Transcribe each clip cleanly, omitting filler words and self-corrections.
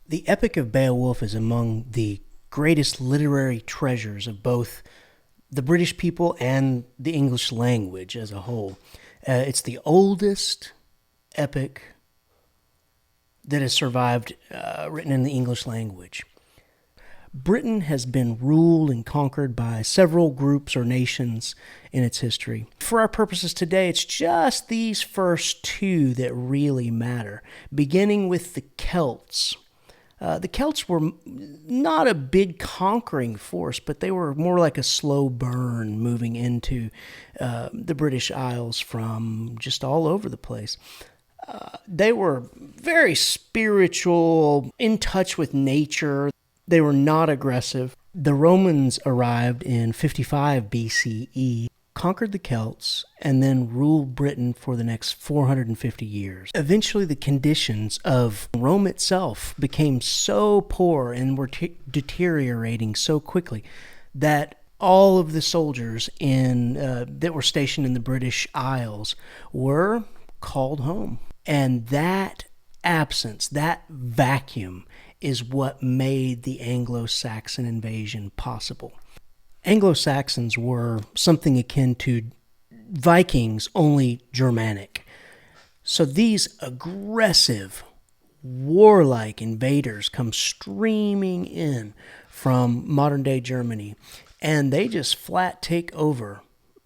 The Epic of Beowulf is among the greatest literary treasures of both the British people and the English language as a whole. It's the oldest epic that has survived written in the English language. Britain has been ruled and conquered by several groups or nations in its history. For our purposes today, it's just these first two that really matter, beginning with the Celts. The Celts were not a big conquering force, but they were more like a slow burn moving into the British Isles from just all over the place. They were very spiritual, in touch with nature. They were not aggressive. The Romans arrived in 55 BCE, conquered the Celts, and then ruled Britain for the next 450 years. Eventually, the conditions of Rome itself became so poor and were deteriorating so quickly that all of the soldiers that were stationed in the British Isles were called home. And that absence, that vacuum, is what made the Anglo-Saxon invasion possible. Anglo-Saxons were something akin to Vikings, only Germanic. So these aggressive, warlike invaders come streaming in from modern-day Germany, and they just flat take over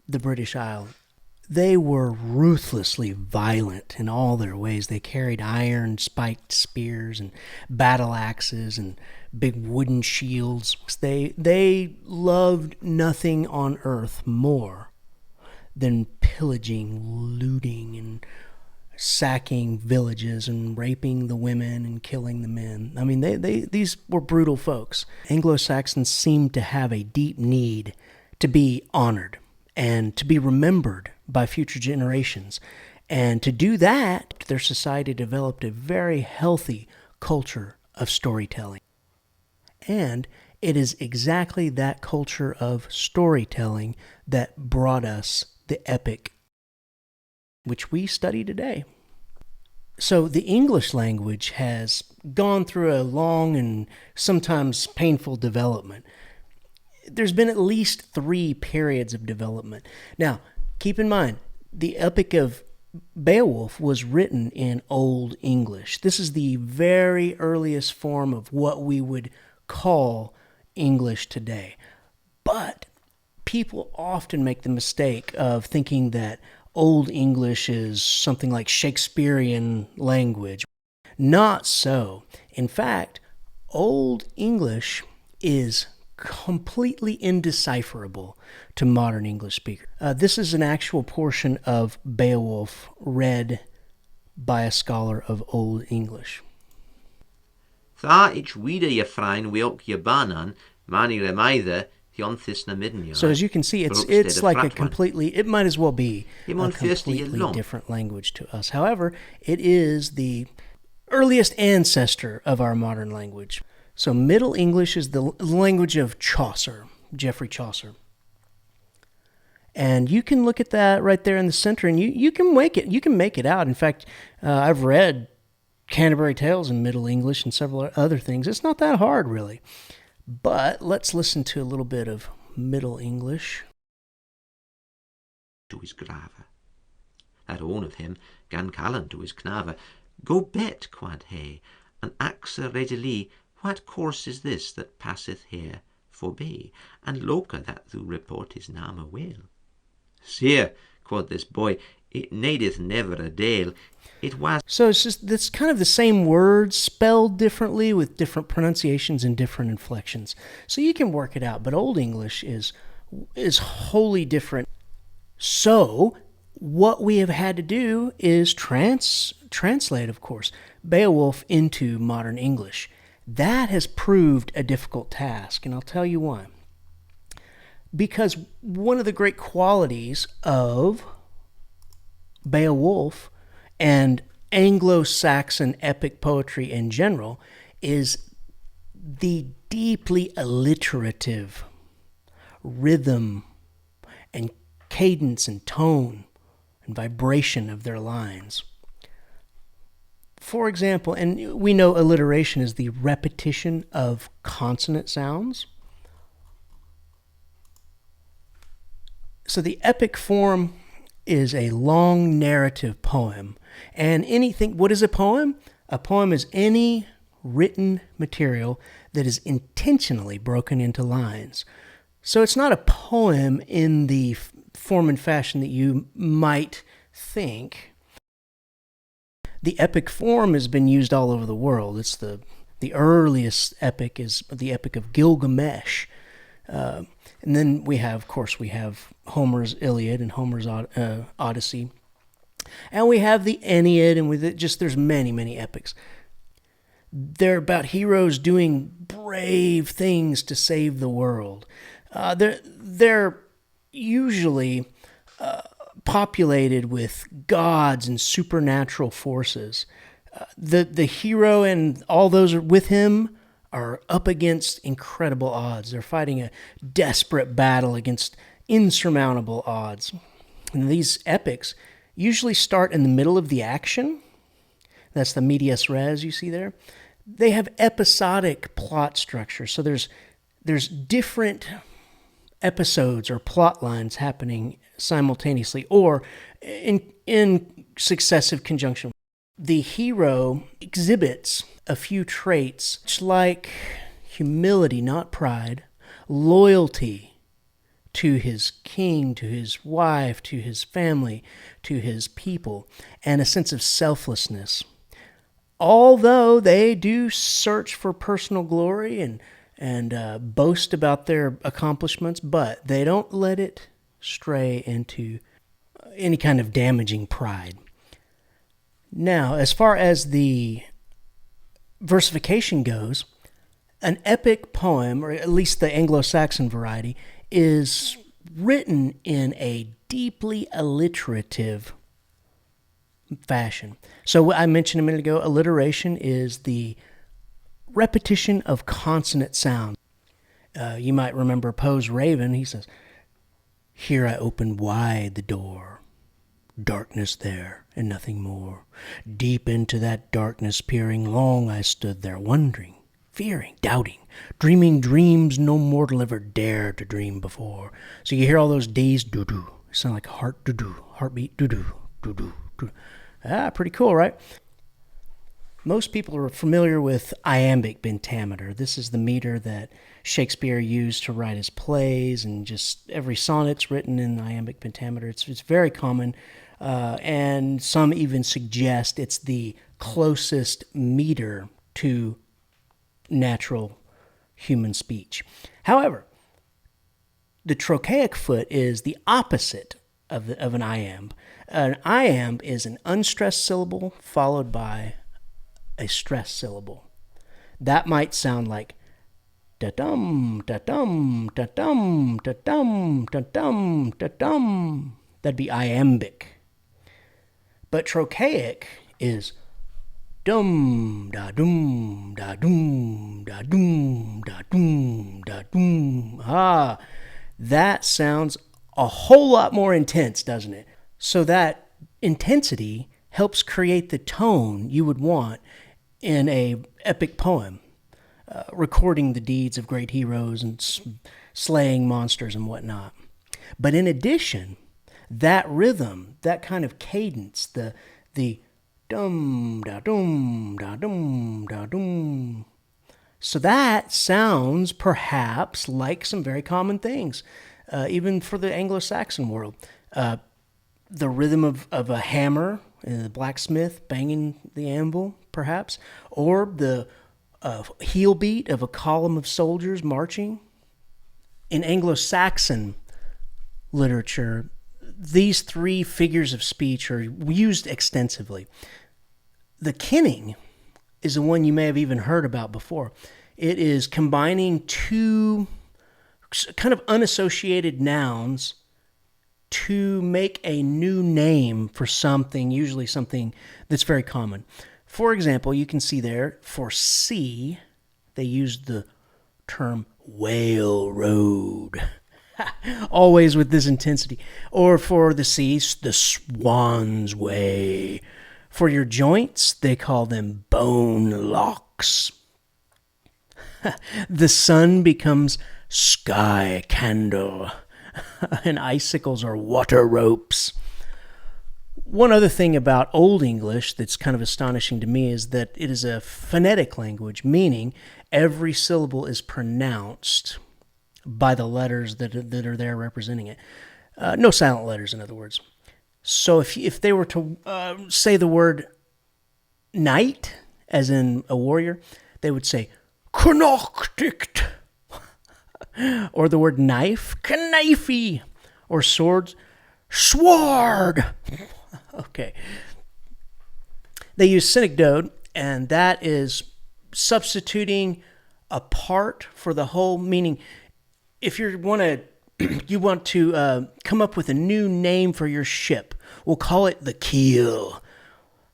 the British Isles. They were ruthlessly violent in all their ways. They carried iron spiked spears and battle axes and big wooden shields. They loved nothing on earth more than pillaging, looting, and sacking villages and raping the women and killing the men. I mean, these were brutal folks. Anglo-Saxons seemed to have a deep need to be honored and to be remembered by future generations. And to do that, their society developed a very healthy culture of storytelling. And it is exactly that culture of storytelling that brought us the epic, which we study today. So the English language has gone through a long and sometimes painful development. There's been at least 3 periods of development. Now, keep in mind, the Epic of Beowulf was written in Old English. This is the very earliest form of what we would call English today. But people often make the mistake of thinking that Old English is something like Shakespearean language. Not so. In fact, Old English is completely indecipherable to modern English speakers. This is an actual portion of Beowulf read by a scholar of Old English. Tha ich wieder je frein wilk je banan, mani remaithe, thionthis na midden. So as you can see, it's like a completely, it might as well be a completely different language to us. However, it is the earliest ancestor of our modern language. So Middle English is the language of Chaucer, Geoffrey Chaucer. And you can look at that right there in the center, and you can make it out. In fact, I've read Canterbury Tales in Middle English and several other things. It's not that hard, really. But let's listen to a little bit of Middle English. To his grave. That own of him gan Colin to his knave. Go bet, quad he, and axe readily, what course is this that passeth here forby, and loca that thou report his name well? Sire, quoth this boy, it needeth never a dale. It was. So it's kind of the same words spelled differently with different pronunciations and different inflections. So you can work it out, but Old English is wholly different. So what we have had to do is translate, of course, Beowulf into modern English. That has proved a difficult task, and I'll tell you why. Because one of the great qualities of Beowulf and Anglo-Saxon epic poetry in general is the deeply alliterative rhythm and cadence and tone and vibration of their lines. For example, and we know alliteration is the repetition of consonant sounds. So the epic form is a long narrative poem. And what is a poem? A poem is any written material that is intentionally broken into lines. So it's not a poem in the form and fashion that you might think. The epic form has been used all over the world. It's the earliest epic is the Epic of Gilgamesh. And then we have Homer's Iliad and Homer's Odyssey. And we have the Aeneid, and there's many, many epics. They're about heroes doing brave things to save the world. They're usually populated with gods and supernatural forces. The hero and all those with him are up against incredible odds. They're fighting a desperate battle against insurmountable odds. And these epics usually start in the middle of the action. That's the medias res you see there. They have episodic plot structure. So there's different episodes or plot lines happening simultaneously or in successive conjunction. The hero exhibits a few traits like humility, not pride, loyalty to his king, to his wife, to his family, to his people, and a sense of selflessness. Although they do search for personal glory and boast about their accomplishments, but they don't let it stray into any kind of damaging pride. Now, as far as the versification goes, an epic poem, or at least the Anglo-Saxon variety, is written in a deeply alliterative fashion. So I mentioned a minute ago, alliteration is the repetition of consonant sounds. You might remember Poe's Raven. He says, "Here I opened wide the door, darkness there and nothing more. Deep into that darkness peering, long I stood there, wondering, fearing, doubting, dreaming dreams no mortal ever dared to dream before." So you hear all those D's, doo-doo. They sound like a heart, doo-doo, heartbeat, doo-doo, doo-doo, doo. Pretty cool, right? Most people are familiar with iambic pentameter. This is the meter that Shakespeare used to write his plays, and just every sonnet's written in iambic pentameter. It's very common, and some even suggest it's the closest meter to natural human speech. However, the trochaic foot is the opposite of an iamb. An iamb is an unstressed syllable followed by a stressed syllable. That might sound like da-dum, da-dum, da-dum, da-dum, da-dum, da-dum. That'd be iambic. But trochaic is dum, da-dum, da-dum, da-dum, da-dum, da-dum. That sounds a whole lot more intense, doesn't it? So that intensity helps create the tone you would want in a epic poem, recording the deeds of great heroes and slaying monsters and whatnot. But in addition, that rhythm, that kind of cadence, the dum da dum da dum da dum. So that sounds perhaps like some very common things, even for the Anglo-Saxon world. The rhythm of a hammer, the blacksmith banging the anvil, perhaps, or the heel beat of a column of soldiers marching. In Anglo-Saxon literature, these three figures of speech are used extensively. The kinning is the one you may have even heard about before. It is combining two kind of unassociated nouns to make a new name for something, usually something that's very common. For example, you can see there, for sea, they used the term whale road. Always with this intensity. Or for the sea, the swan's way. For your joints, they call them bone locks. The sun becomes sky candle, and icicles are water ropes. One other thing about Old English that's kind of astonishing to me is that it is a phonetic language, meaning every syllable is pronounced by the letters that are there representing it. No silent letters, in other words. So if they were to say the word knight, as in a warrior, they would say Knockdict. Or the word knife, knifey. Or swords, sword. Okay. They use synecdoche, and that is substituting a part for the whole, meaning if you want to come up with a new name for your ship, we'll call it the keel.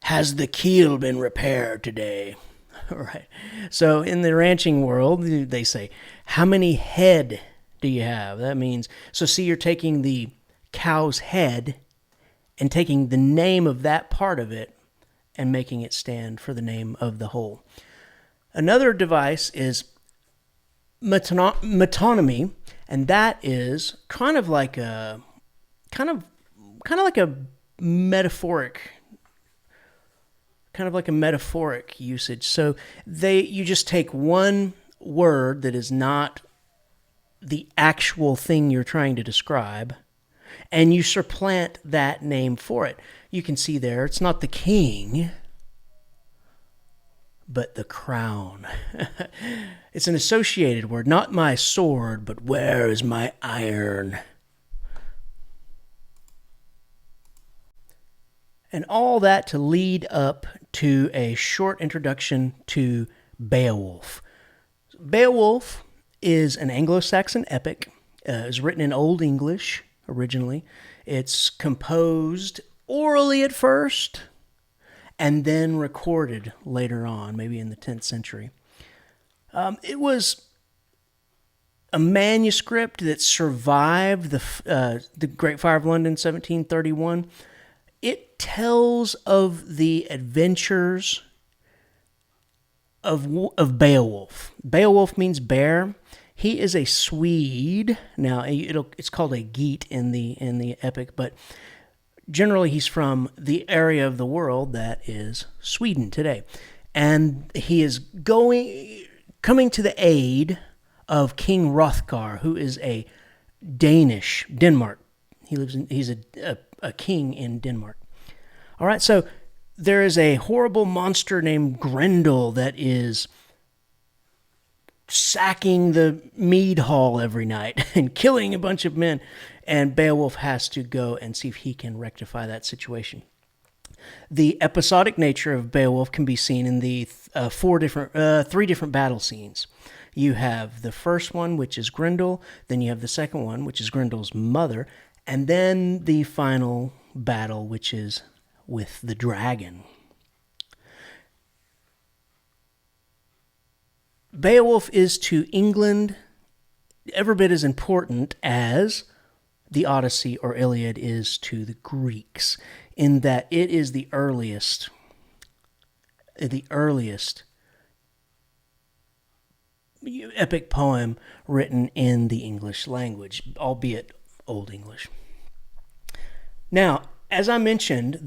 Has the keel been repaired today? All right. So in the ranching world, they say, how many head do you have? That means, so see, you're taking the cow's head and taking the name of that part of it and making it stand for the name of the whole. Another device is metonymy, and that is kind of like a metaphoric usage. So you just take one word that is not the actual thing you're trying to describe, and you supplant that name for it. You can see there, it's not the king, but the crown. It's an associated word, not my sword, but where is my iron? And all that to lead up to a short introduction to Beowulf. Beowulf is an Anglo-Saxon epic. It was written in Old English originally. It's composed orally at first and then recorded later on, maybe in the 10th century. It was a manuscript that survived the Great Fire of London, 1731. It tells of the adventures of Beowulf. Beowulf means bear. He is a Swede. Now it's called a Geat in the epic, but generally he's from the area of the world that is Sweden today, and he is coming to the aid of King Hrothgar, who is a Denmark. He's a king in Denmark. All right, so there is a horrible monster named Grendel that is sacking the mead hall every night and killing a bunch of men, and Beowulf has to go and see if he can rectify that situation. The episodic nature of Beowulf can be seen in the three different battle scenes. You have the first one, which is Grendel, then you have the second one, which is Grendel's mother, and then the final battle, which is with the dragon. Beowulf is to England every bit as important as the Odyssey or Iliad is to the Greeks, in that it is the earliest epic poem written in the English language, albeit Old English. Now, as I mentioned,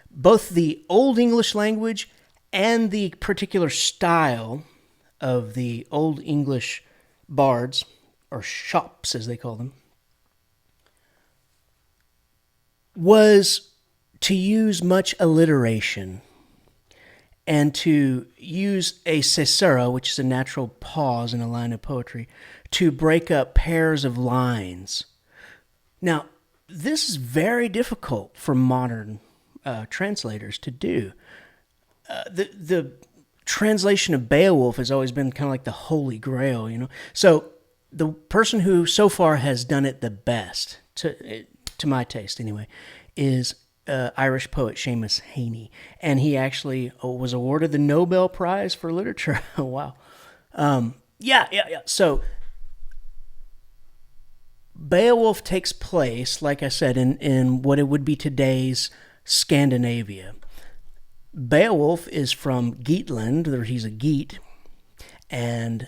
both the Old English language and the particular style of the Old English bards, or shops as they call them, was to use much alliteration and to use a caesura, which is a natural pause in a line of poetry, to break up pairs of lines. Now, this is very difficult for modern translators to do. The translation of Beowulf has always been kind of like the holy grail, you know. So the person who so far has done it the best, to my taste anyway, is Irish poet Seamus Heaney, and he actually was awarded the Nobel Prize for Literature. Wow. Yeah. So Beowulf takes place, like I said, in what it would be today's Scandinavia. Beowulf is from Geatland, or he's a Geat, and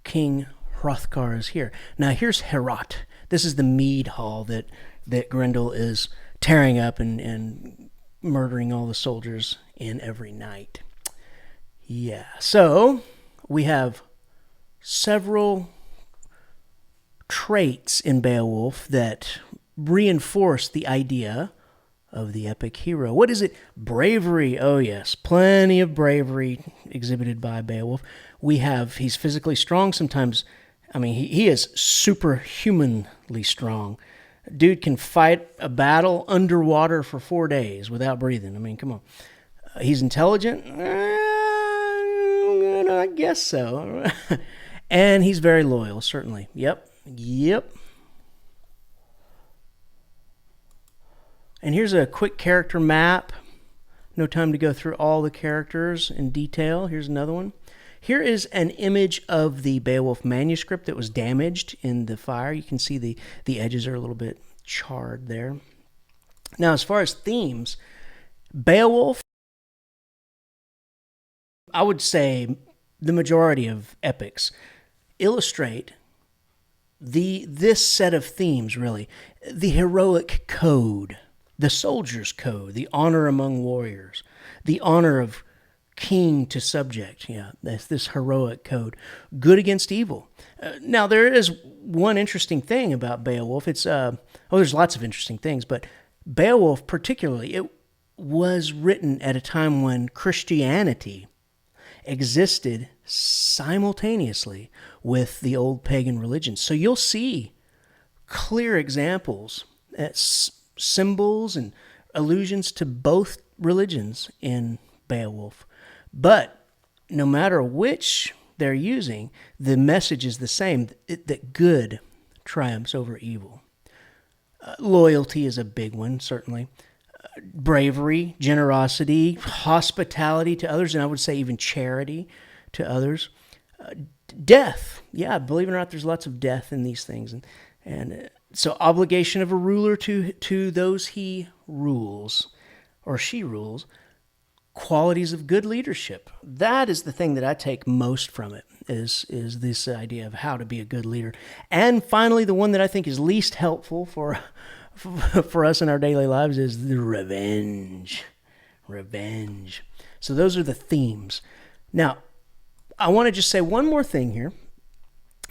King Hrothgar is here. Now here's Heorot. This is the mead hall that Grendel is tearing up and murdering all the soldiers in every night. Yeah, so we have several traits in Beowulf that reinforce the idea of the epic hero. What is it? Bravery. Oh, yes. Plenty of bravery exhibited by Beowulf. He's physically strong sometimes. I mean, he is superhumanly strong. Dude can fight a battle underwater for 4 days without breathing. I mean, come on. He's intelligent? I guess so. And he's very loyal, certainly. Yep. And here's a quick character map. No time to go through all the characters in detail. Here's another one. Here is an image of the Beowulf manuscript that was damaged in the fire. You can see the edges are a little bit charred there. Now, as far as themes, Beowulf, I would say the majority of epics illustrate this set of themes, really. The heroic code, the soldier's code, the honor among warriors, the honor of king to subject. Yeah, that's this heroic code. Good against evil. Now, there is one interesting thing about Beowulf. There's lots of interesting things, but Beowulf particularly, it was written at a time when Christianity existed simultaneously with the old pagan religions. So you'll see clear examples, symbols and allusions to both religions in Beowulf. But no matter which they're using, the message is the same, that good triumphs over evil. Loyalty is a big one, certainly. Bravery, generosity, hospitality to others, and I would say even charity to others. Death. Yeah, believe it or not, there's lots of death in these things. And so obligation of a ruler to those he rules or she rules. Qualities of good leadership. That is the thing that I take most from it, is this idea of how to be a good leader. And finally, the one that I think is least helpful for us in our daily lives is the revenge. Revenge. So those are the themes. Now, I want to just say one more thing here.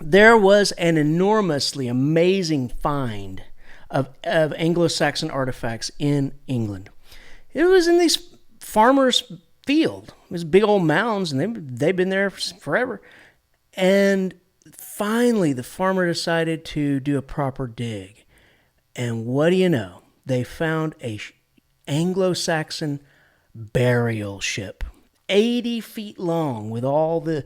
There was an enormously amazing find of Anglo-Saxon artifacts in England. It was in these farmers' field. It was big old mounds, and they've been there forever. And finally, the farmer decided to do a proper dig. And what do you know? They found a Anglo-Saxon burial ship, 80 feet long, with all the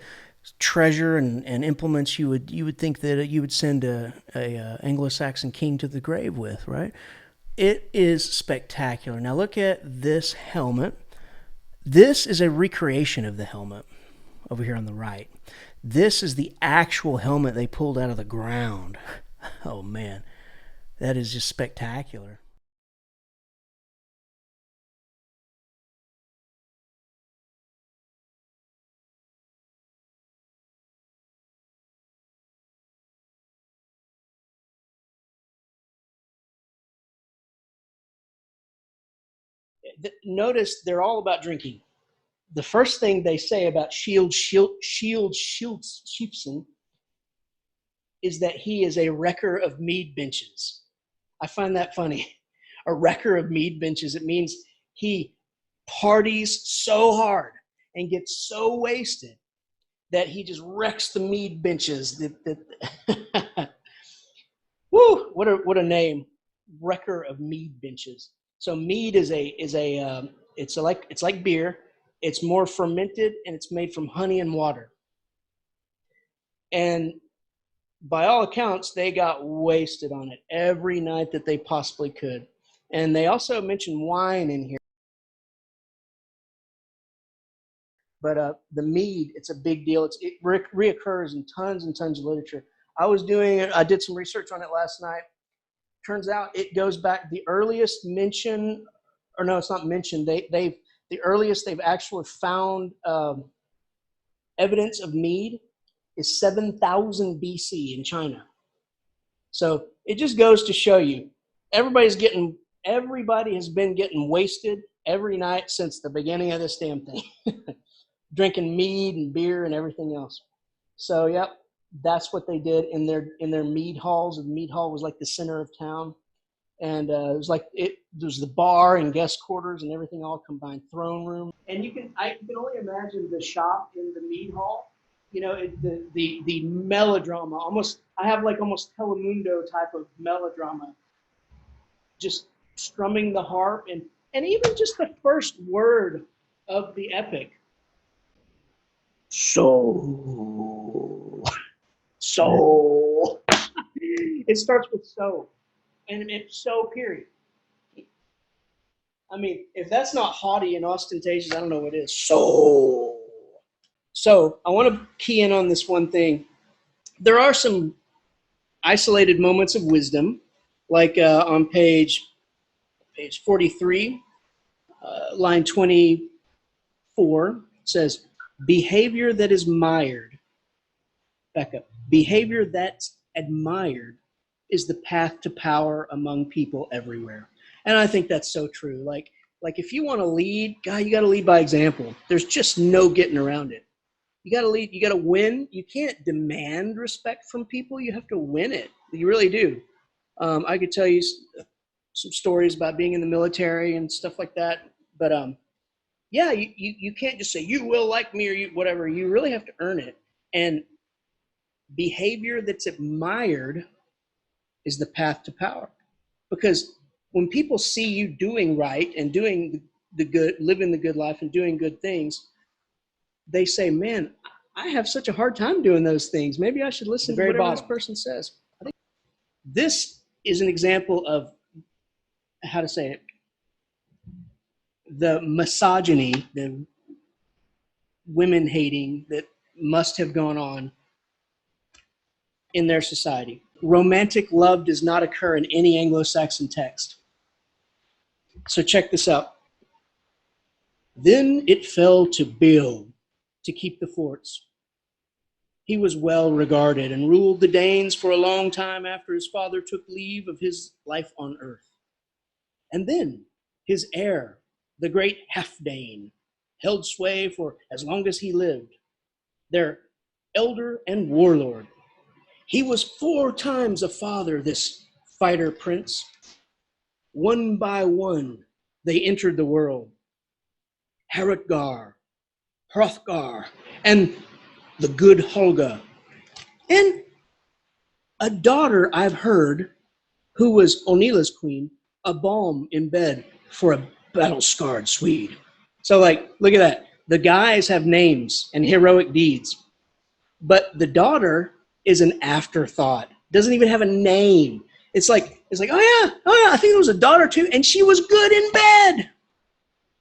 treasure and implements you would think that you would send a Anglo-Saxon king to the grave with, right? It is spectacular. Now look at this helmet. This is a recreation of the helmet over here on the right. This is the actual helmet they pulled out of the ground. Oh man, that is just spectacular. Notice they're all about drinking. The first thing they say about Sheepson is that he is a wrecker of mead benches. I find that funny. A wrecker of mead benches. It means he parties so hard and gets so wasted that he just wrecks the mead benches. Woo! What a name, wrecker of mead benches. So mead is it's like beer. It's more fermented and it's made from honey and water. And by all accounts, they got wasted on it every night that they possibly could. And they also mention wine in here. But the mead, it's a big deal. It reoccurs in tons and tons of literature. I did some research on it last night. Turns out it goes back, the earliest mention or no, it's not mentioned. The earliest they've actually found evidence of mead is 7,000 BC in China. So it just goes to show you, everybody has been getting wasted every night since the beginning of this damn thing, drinking mead and beer and everything else. So yep, that's what they did in their mead halls. And the mead hall was like the center of town, and it was the bar and guest quarters and everything all combined, throne room. And I can only imagine the shop in the mead hall. You know, the melodrama, I have almost Telemundo type of melodrama, just strumming the harp, and even just the first word of the epic. So. It starts with so, and it's so, period. I mean, if that's not haughty and ostentatious, I don't know what is. So I want to key in on this one thing. There are some isolated moments of wisdom, like on page 43, line 24, it says, behavior that is mired. Back up. Behavior that's admired is the path to power among people everywhere. And I think that's so true. Like if you want to lead, God, you got to lead by example. There's just no getting around it. You got to lead. You got to win. You can't demand respect from people. You have to win it. You really do. I could tell you some stories about being in the military and stuff like that. But yeah, you can't just say, you will like me, or you whatever. You really have to earn it. And behavior that's admired is the path to power. Because when people see you doing right and doing the good, living the good life and doing good things, they say, man, I have such a hard time doing those things. Maybe I should listen to whatever this person says. I think this is an example of, how to say it, the misogyny, the women hating that must have gone on in their society. Romantic love does not occur in any Anglo-Saxon text. So check this out. Then it fell to Beowulf to keep the forts. He was well regarded and ruled the Danes for a long time after his father took leave of his life on earth. And then his heir, the great Halfdane, held sway for as long as he lived, their elder and warlord. He was 4 times a father, this fighter prince. One by one, they entered the world. Harothgar, Hrothgar, and the good Holga. And a daughter I've heard, who was Onila's queen, a balm in bed for a battle-scarred Swede. So look at that. The guys have names and heroic deeds, but the daughter is an afterthought. Doesn't even have a name. It's like, oh yeah, I think there was a daughter too, and she was good in bed.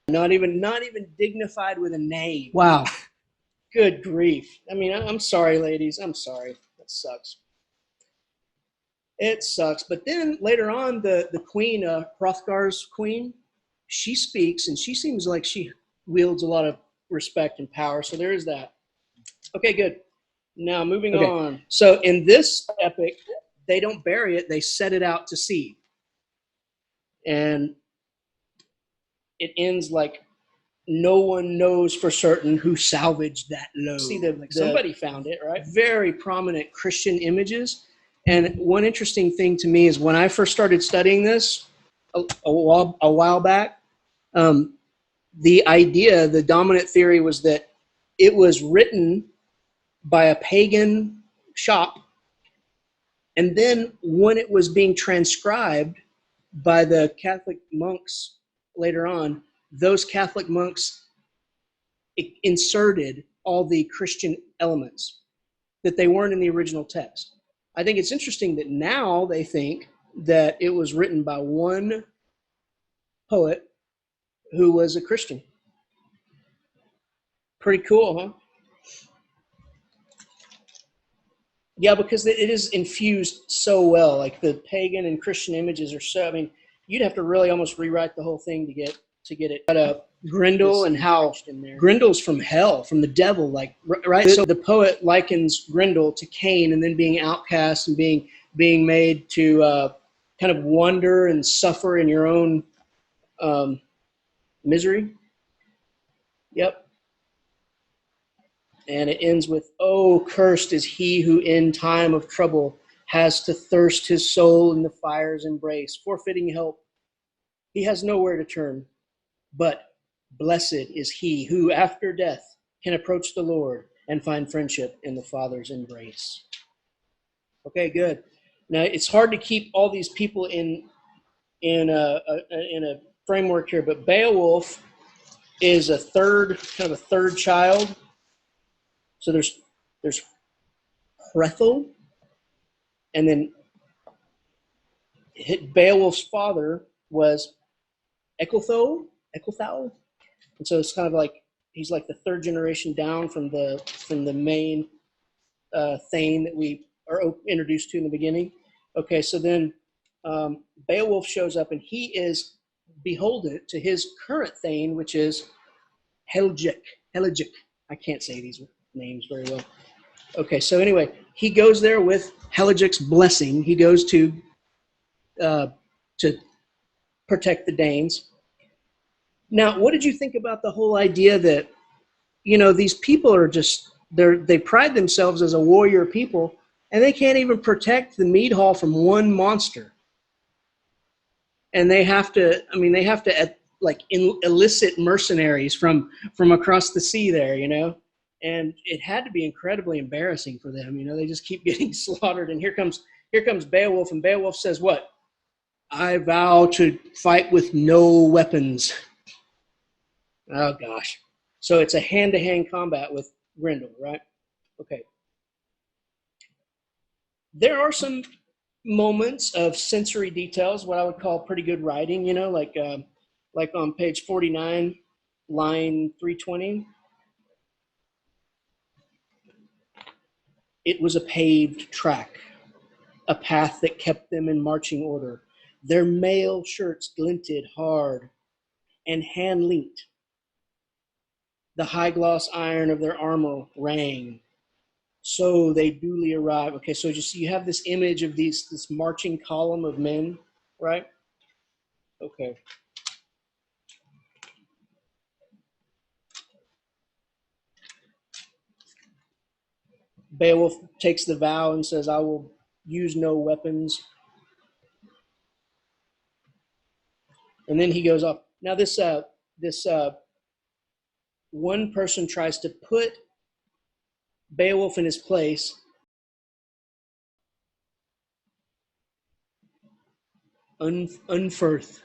Not even dignified with a name. Wow. Good grief. I mean, I'm sorry, ladies. I'm sorry. That sucks. It sucks. But then later on, the queen, Hrothgar's queen, she speaks, and she seems like she wields a lot of respect and power. So there is that. Okay, good. Now, moving on. So in this epic, they don't bury it. They set it out to sea. And it ends like, no one knows for certain who salvaged that load. See, somebody found it, right? Very prominent Christian images. And one interesting thing to me is when I first started studying this a while back, the dominant theory was that it was written by a pagan shop. And then when it was being transcribed by the Catholic monks later on, those Catholic monks inserted all the Christian elements that they weren't in the original text. I think it's interesting that now they think that it was written by one poet who was a Christian. Pretty cool, huh? Yeah, because it is infused so well. Like the pagan and Christian images are so, I mean, you'd have to really almost rewrite the whole thing to get to get it. But Grendel and how Grendel's from hell, from the devil, like, right? So the poet likens Grendel to Cain, and then being outcast and being made to kind of wander and suffer in your own misery. Yep. And it ends with, "Oh, cursed is he who in time of trouble has to thirst his soul in the fire's embrace, forfeiting help. He has nowhere to turn. But blessed is he who after death can approach the Lord and find friendship in the Father's embrace." Okay, good. Now, it's hard to keep all these people in a framework here, but Beowulf is a third child. So there's Hrethel, and then Beowulf's father was Ecgtheow, and so it's kind of like he's like the third generation down from the main Thane that we are introduced to in the beginning. Okay, so then Beowulf shows up, and he is beholden to his current Thane, which is Helgic. I can't say these names very well. Okay, so anyway, he goes there with Helgic's blessing. He goes to protect the Danes. Now, what did you think about the whole idea that, these people are just, they pride themselves as a warrior people, and they can't even protect the mead hall from one monster. And they have to elicit mercenaries from across the sea there, and it had to be incredibly embarrassing for them. They just keep getting slaughtered. And here comes Beowulf, and Beowulf says, what? "I vow to fight with no weapons." Oh gosh. So it's a hand-to-hand combat with Grendel, right? Okay. There are some moments of sensory details, what I would call pretty good writing, like on page 49, line 320. "It was a paved track, a path that kept them in marching order. Their mail shirts glinted hard and hand-linked. The high-gloss iron of their armor rang. So they duly arrived." Okay, so you have this image of this marching column of men, right? Okay. Beowulf takes the vow and says, "I will use no weapons." And then he goes off. Now this one person tries to put Beowulf in his place. Unferth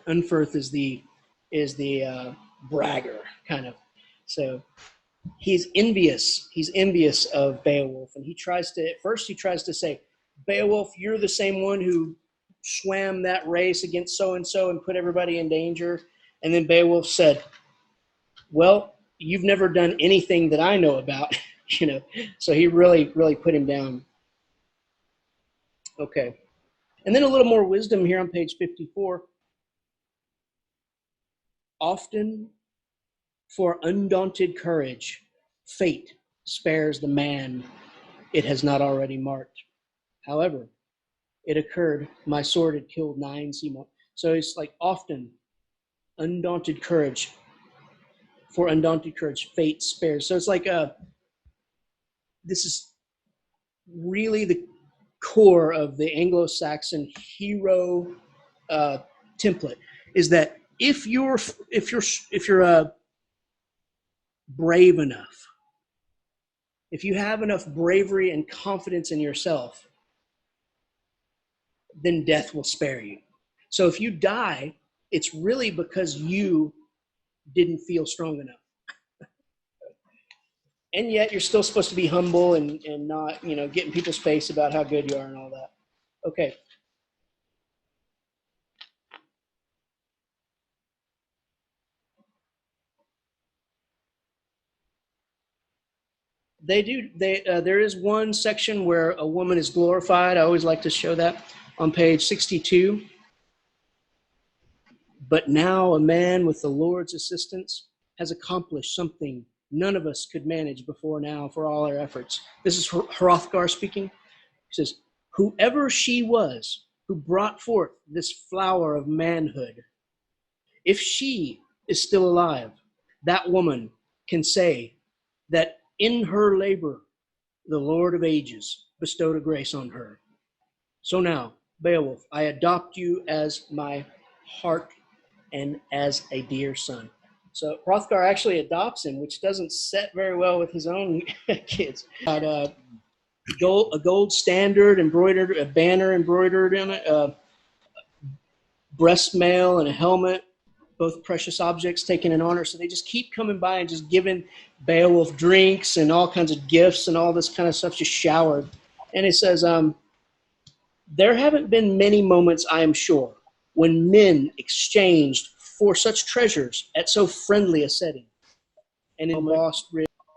is the bragger, kind of. So he's envious. He's envious of Beowulf, and he tries to say, "Beowulf, you're the same one who swam that race against so and so and put everybody in danger." And then Beowulf said, "Well, you've never done anything that I know about." So he really put him down. Okay. And then a little more wisdom here on page 54. "Often for undaunted courage, fate spares the man it has not already marked. However, it occurred, my sword had killed 9 sea monsters." So it's like often, undaunted courage, for undaunted courage, fate spares. So it's like this is really the core of the Anglo-Saxon hero template, is that if you're brave enough, if you have enough bravery and confidence in yourself, then death will spare you. So if you die, it's really because you didn't feel strong enough. And yet you're still supposed to be humble and not, get in people's face about how good you are and all that. Okay. There is one section where a woman is glorified. I always like to show that on page 62. But now a man with the Lord's assistance has accomplished something none of us could manage before now for all our efforts. This is Hrothgar speaking. He says, whoever she was who brought forth this flower of manhood, if she is still alive, that woman can say that in her labor, the Lord of ages bestowed a grace on her. So now, Beowulf, I adopt you as my heart and as a dear son. So Hrothgar actually adopts him, which doesn't set very well with his own kids. Got a gold standard embroidered, a banner embroidered in it, a breast mail and a helmet, both precious objects taken in honor. So they just keep coming by and just giving Beowulf drinks and all kinds of gifts and all this kind of stuff, just showered. And it says, there haven't been many moments, I am sure, when men exchanged for such treasures at so friendly a setting, and in embossed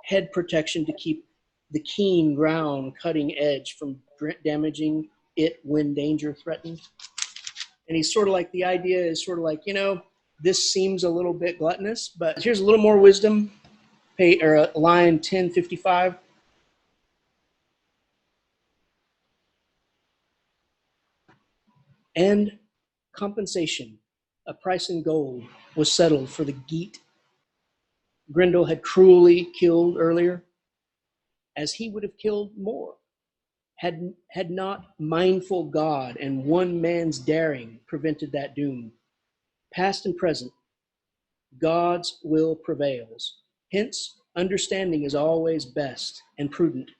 head protection to keep the keen ground cutting edge from damaging it when danger threatened. And he's sort of like, the idea is sort of like, this seems a little bit gluttonous, but here's a little more wisdom, line 1055. And compensation, a price in gold, was settled for the Geat Grendel had cruelly killed earlier, as he would have killed more, had not mindful God and one man's daring prevented that doom. Past and present, God's will prevails. Hence, understanding is always best and prudent,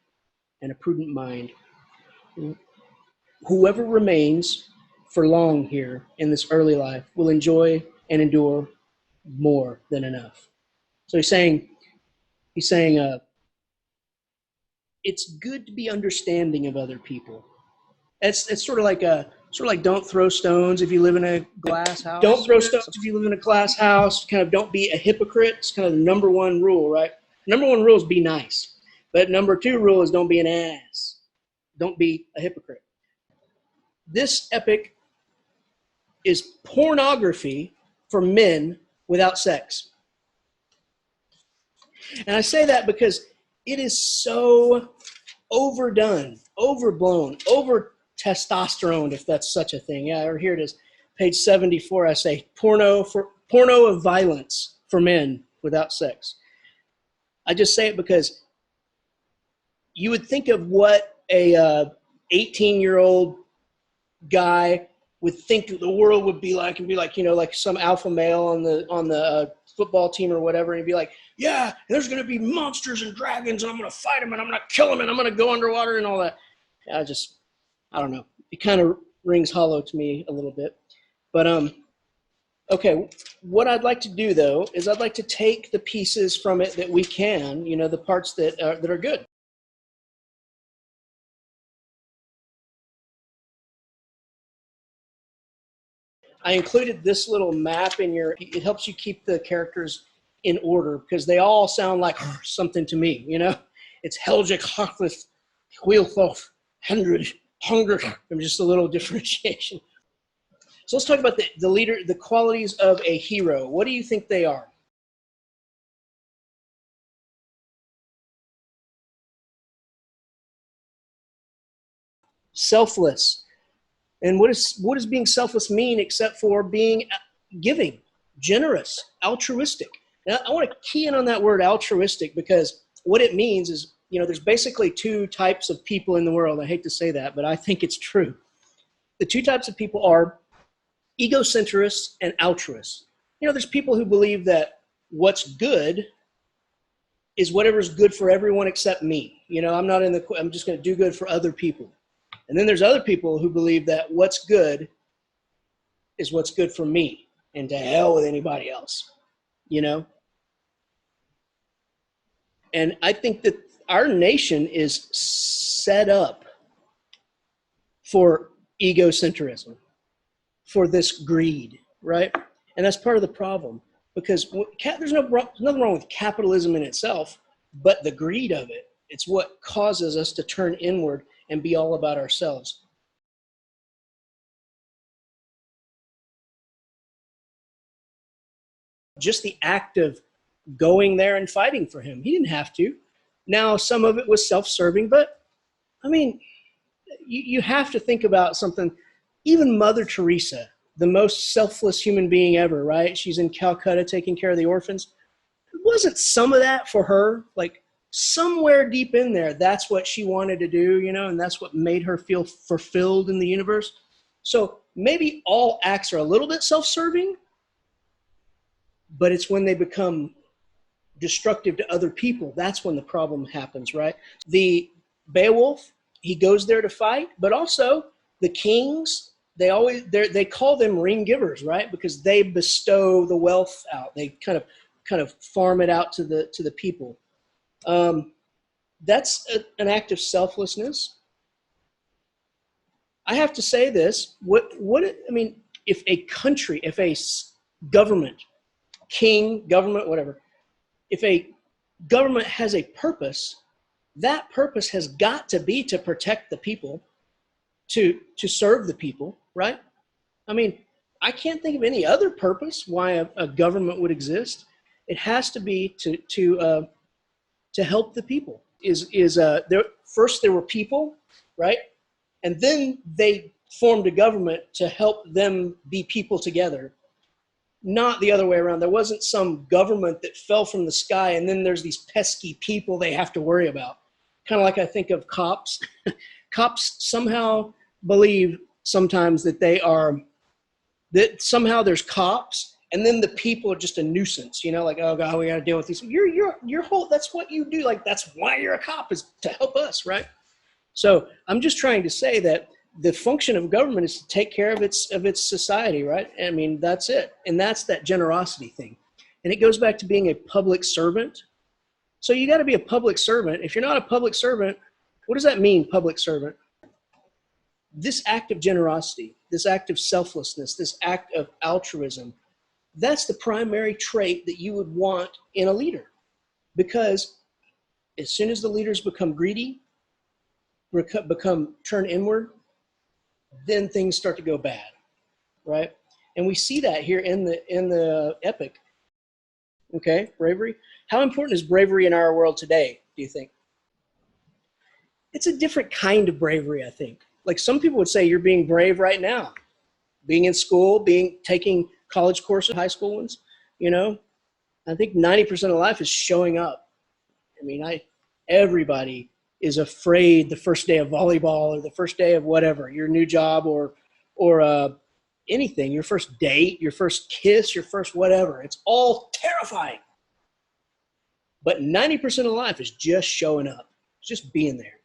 and a prudent mind. Whoever remains for long here in this early life will enjoy and endure more than enough. So he's saying, it's good to be understanding of other people. It's sort of like don't throw stones if you live in a glass house. Don't throw stones if you live in a glass house. Kind of don't be a hypocrite. It's kind of the number one rule, right? Number one rule is be nice. But number two rule is don't be an ass. Don't be a hypocrite. This epic is pornography for men without sex. And I say that because it is so overdone, overblown, over testosterone, if that's such a thing. Yeah, or here it is, page 74. I say porno of violence for men without sex. I just say it because you would think of what a 18-year-old guy would think the world would be like, and be like, like some alpha male on the football team or whatever, and he'd be like, yeah, there's going to be monsters and dragons, and I'm going to fight them, and I'm going to kill them, and I'm going to go underwater and all that. I don't know. It kind of rings hollow to me a little bit. But, okay, what I'd like to do, though, is I'd like to take the pieces from it that we can, the parts that are good. I included this little map it helps you keep the characters in order because they all sound like something to me, It's Helgic, Hocklith, Wheelthof, Hendred, Hunger. I'm just a little differentiation. So let's talk about the leader, the qualities of a hero. What do you think they are? Selfless. And what does being selfless mean except for being giving, generous, altruistic? Now, I want to key in on that word altruistic because what it means is, there's basically two types of people in the world. I hate to say that, but I think it's true. The two types of people are egocentrists and altruists. There's people who believe that what's good is whatever's good for everyone except me. I'm just going to do good for other people. And then there's other people who believe that what's good is what's good for me, and to hell with anybody else, And I think that our nation is set up for egocentrism, for this greed, right? And that's part of the problem because there's nothing wrong with capitalism in itself, but the greed of it, it's what causes us to turn inward and be all about ourselves. Just the act of going there and fighting for him. He didn't have to. Now, some of it was self-serving, but I mean, you have to think about something. Even Mother Teresa, the most selfless human being ever, right? She's in Calcutta taking care of the orphans. Wasn't some of that for her? Like somewhere deep in there, that's what she wanted to do, you know, and that's what made her feel fulfilled in the universe. So maybe all acts are a little bit self-serving, but it's when they become destructive to other people, that's when the problem happens, right? The Beowulf, he goes there to fight, but also the kings, they call them ring givers, right? Because they bestow the wealth out. They kind of farm it out to the people. That's an act of selflessness. I have to say this. I mean, if a country, if a government, king, government, whatever, if a government has a purpose, that purpose has got to be to protect the people, to serve the people, right? I mean, I can't think of any other purpose why a government would exist. It has to be to help the people. First there were people, right? And then they formed a government to help them be people together. Not the other way around. There wasn't some government that fell from the sky and then there's these pesky people they have to worry about. Kind of like I think of cops. Cops somehow believe sometimes that somehow there's cops and then the people are just a nuisance, you know, like, oh God, we got to deal with these. Your whole, that's what you do. Like, that's why you're a cop, is to help us, right? So I'm just trying to say that the function of government is to take care of its society, right? I mean, that's it. And that's that generosity thing. And it goes back to being a public servant. So you got to be a public servant. If you're not a public servant, what does that mean, public servant? This act of generosity, this act of selflessness, this act of altruism, that's the primary trait that you would want in a leader. Because as soon as the leaders become greedy, turn inward, then things start to go bad, right? And we see that here in the epic. Okay, bravery. How important is bravery in our world today, do you think? It's a different kind of bravery, I think. Like some people would say you're being brave right now. Being in school, taking college courses, high school ones, you know? I think 90% of life is showing up. I mean, everybody is afraid the first day of volleyball or the first day of whatever, your new job or anything, your first date, your first kiss, your first whatever. It's all terrifying. But 90% of life is just showing up, just being there.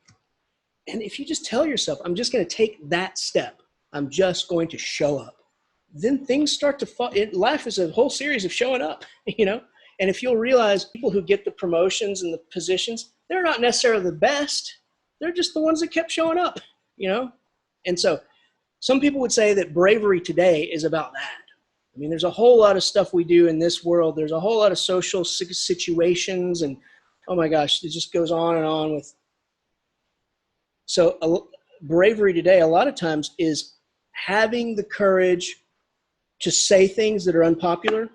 And if you just tell yourself, I'm just going to take that step, I'm just going to show up, then things start to fall. Life is a whole series of showing up, you know? And if you'll realize people who get the promotions and the positions, they're not necessarily the best. They're just the ones that kept showing up, you know? And so some people would say that bravery today is about that. I mean, there's a whole lot of stuff we do in this world. There's a whole lot of social situations and, oh my gosh, it just goes on and on with. So bravery today, a lot of times, is having the courage to say things that are unpopular.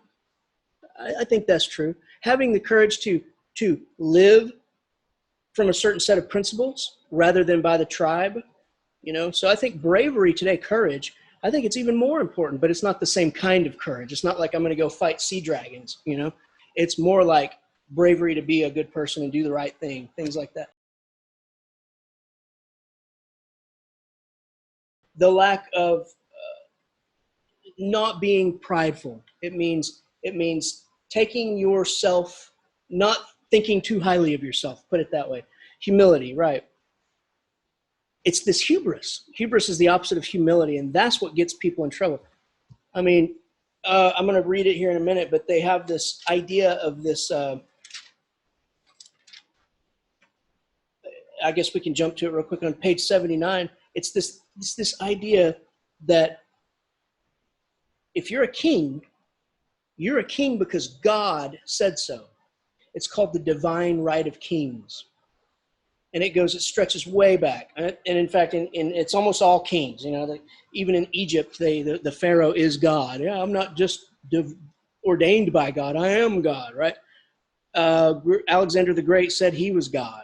I think that's true. Having the courage to live from a certain set of principles rather than by the tribe, you know? So I think bravery today, courage, I think it's even more important, but it's not the same kind of courage. It's not like I'm going to go fight sea dragons, you know? It's more like bravery to be a good person and do the right thing, things like that. The lack of not being prideful. It means taking yourself, not thinking too highly of yourself, put it that way. Humility, right? It's this hubris. Hubris is the opposite of humility, and that's what gets people in trouble. I mean, I'm going to read it here in a minute, but they have this idea of this, I guess we can jump to it real quick. On page 79, it's this idea that if you're a king because God said so. It's called the divine right of kings. And it stretches way back. And in fact, it's almost all kings. You know, even in Egypt, the Pharaoh is God. Yeah, I'm not just ordained by God. I am God, right? Alexander the Great said he was God.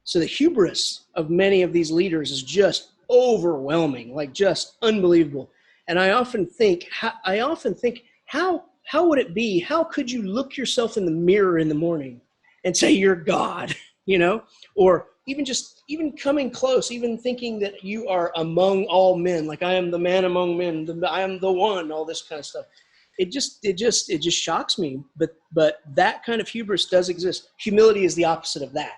So the hubris of many of these leaders is just overwhelming, like just unbelievable. And I often think, how would it be? How could you look yourself in the mirror in the morning and say you're God, you know? Or even coming close, even thinking that you are among all men, like I am the man among men, I am the one, all this kind of stuff. It just shocks me. But that kind of hubris does exist. Humility is the opposite of that.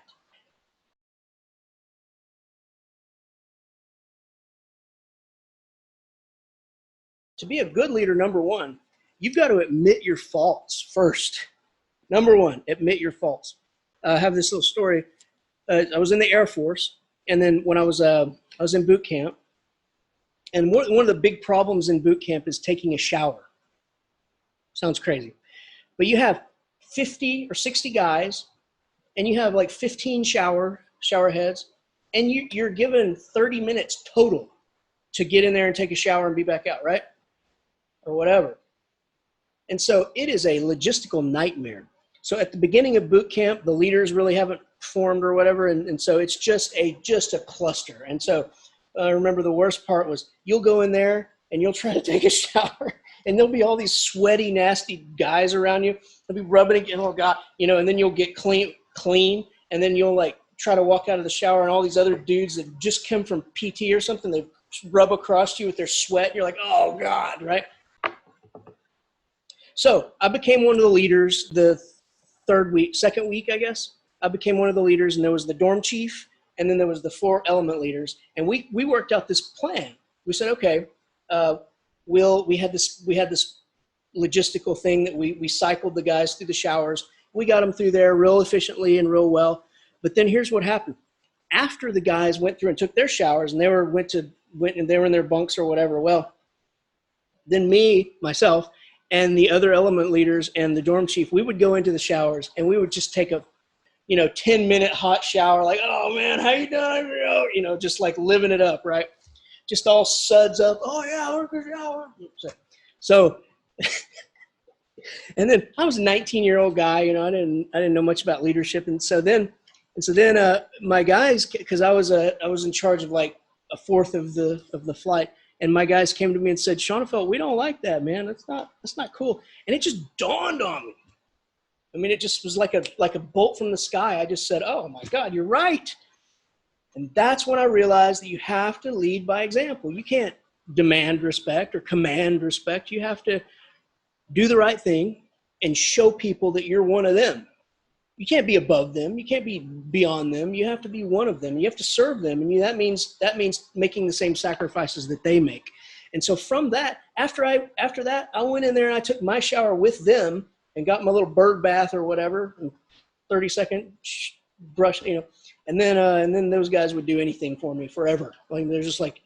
To be a good leader, number one, you've got to admit your faults first. Number one, admit your faults. I have this little story. I was in the Air Force, and then when I was in boot camp, and one of the big problems in boot camp is taking a shower. Sounds crazy, but you have 50 or 60 guys, and you have like 15 shower heads, and you're given 30 minutes total to get in there and take a shower and be back out, right? Or whatever. And so it is a logistical nightmare. So at the beginning of boot camp, the leaders really haven't formed or whatever, and so it's just a cluster. And so I remember the worst part was you'll go in there and you'll try to take a shower, and there'll be all these sweaty, nasty guys around you. They'll be rubbing it, oh God, you know, and then you'll get clean, and then you'll like try to walk out of the shower, and all these other dudes that just come from PT or something, they rub across you with their sweat, and you're like, oh God, right? So I became one of the leaders the second week, I guess. I became one of the leaders, and there was the dorm chief, and then there was the 4 element leaders. And we worked out this plan. We said, okay, we had this logistical thing that we cycled the guys through the showers. We got them through there real efficiently and real well. But then here's what happened. After the guys went through and took their showers, and they were in their bunks or whatever, well, then myself, and the other element leaders and the dorm chief, we would go into the showers and we would just take a 10-minute hot shower, like, oh man, how you doing? Just like living it up, right? Just all suds up. Oh yeah, we're good shower. So and then I was a 19-year-old guy, I didn't know much about leadership. And so then my guys, because I was in charge of like a fourth of the flight. And my guys came to me and said, Shanafelt, we don't like that, man. That's not cool. And it just dawned on me. I mean, it just was like a bolt from the sky. I just said, oh my God, you're right. And that's when I realized that you have to lead by example. You can't demand respect or command respect. You have to do the right thing and show people that you're one of them. You can't be above them. You can't be beyond them. You have to be one of them. You have to serve them. And that means making the same sacrifices that they make. And so from that, after that, I went in there and I took my shower with them and got my little bird bath or whatever, and 30-second brush, and then those guys would do anything for me forever. Like they're just like,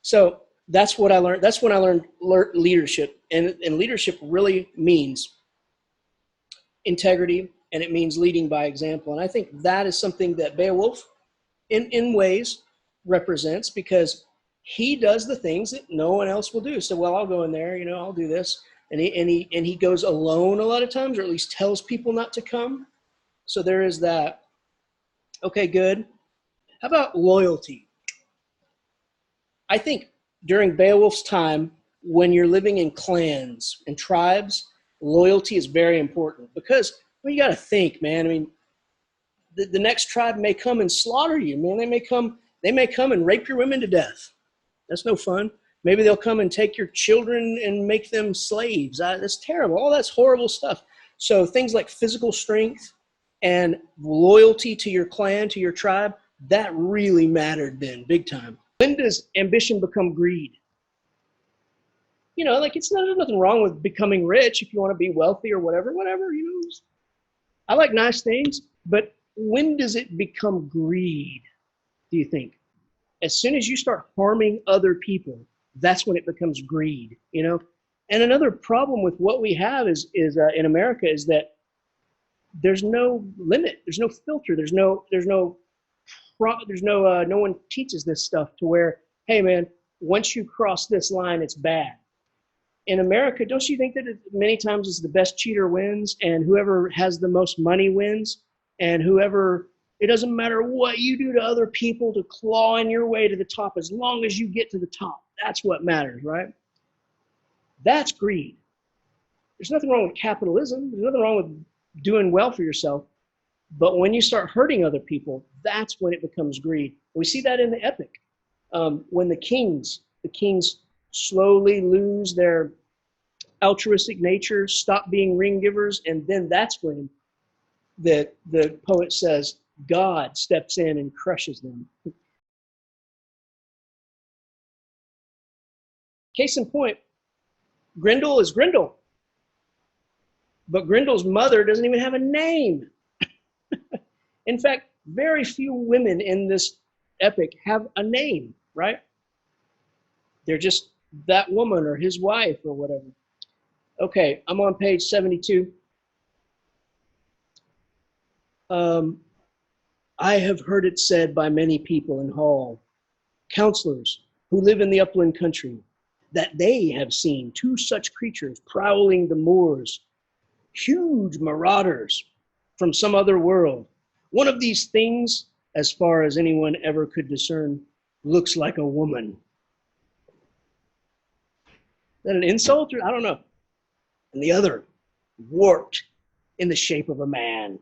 So that's what I learned. That's when I learned leadership, and leadership really means integrity. And it means leading by example. And I think that is something that Beowulf, in ways, represents, because he does the things that no one else will do. So, well, I'll go in there, I'll do this. And he goes alone a lot of times, or at least tells people not to come. So there is that. Okay, good. How about loyalty? I think during Beowulf's time, when you're living in clans and tribes, loyalty is very important, because you got to think, man. I mean, the next tribe may come and slaughter you, man. They may come and rape your women to death. That's no fun. Maybe they'll come and take your children and make them slaves. That's terrible. All that's horrible stuff. So things like physical strength and loyalty to your clan, to your tribe, that really mattered then, big time. When does ambition become greed? Like there's nothing wrong with becoming rich if you want to be wealthy or whatever. I like nice things, but when does it become greed, do you think? As soon as you start harming other people, that's when it becomes greed, And another problem with what we have is in America is that there's no limit, there's no filter, no one teaches this stuff to where, hey man, once you cross this line, it's bad. in America, don't you think that many times it's the best cheater wins, and whoever has the most money wins, and it doesn't matter what you do to other people to claw in your way to the top, as long as you get to the top, that's what matters, right? That's greed. There's nothing wrong with capitalism. There's nothing wrong with doing well for yourself. But when you start hurting other people, that's when it becomes greed. We see that in the epic. When the kings slowly lose their altruistic nature, stop being ring givers, and then that's when the poet says God steps in and crushes them. Case in point, Grendel is Grendel, but Grendel's mother doesn't even have a name. In fact, very few women in this epic have a name, right? They're just that woman or his wife or whatever. Okay, I'm on page 72. I have heard it said by many people in Hall, counselors who live in the upland country, that they have seen two such creatures prowling the moors, huge marauders from some other world. One of these things, as far as anyone ever could discern, looks like a woman. Is that an insult? I don't know. And the other, warped in the shape of a man,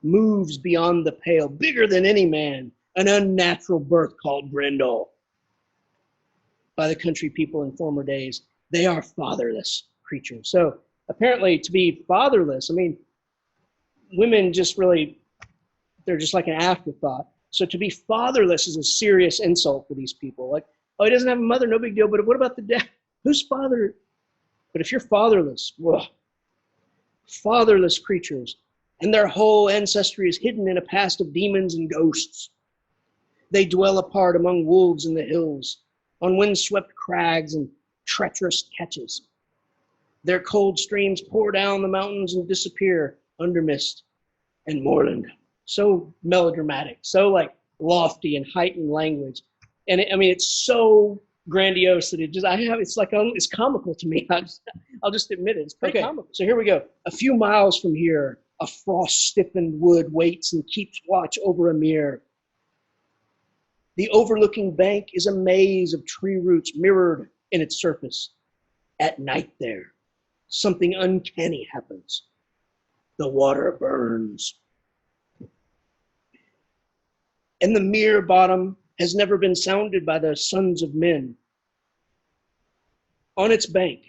moves beyond the pale, bigger than any man, an unnatural birth called Grendel. By the country people in former days, they are fatherless creatures. So apparently to be fatherless, I mean, women just really, they're just like an afterthought. So to be fatherless is a serious insult for these people. Like, oh, he doesn't have a mother, no big deal, but what about the dad? Who's father? But if you're fatherless, whoa, fatherless creatures, and their whole ancestry is hidden in a past of demons and ghosts. They dwell apart among wolves in the hills, on windswept crags and treacherous catches. Their cold streams pour down the mountains and disappear under mist and moorland. So melodramatic, so like lofty and heightened language. And it's so grandiose that it's comical to me. I'll just admit it. It's pretty comical. So here we go. A few miles from here, a frost-stiffened wood waits and keeps watch over a mere. The overlooking bank is a maze of tree roots mirrored in its surface. At night there, something uncanny happens. The water burns. And the mere bottom has never been sounded by the sons of men. On its bank,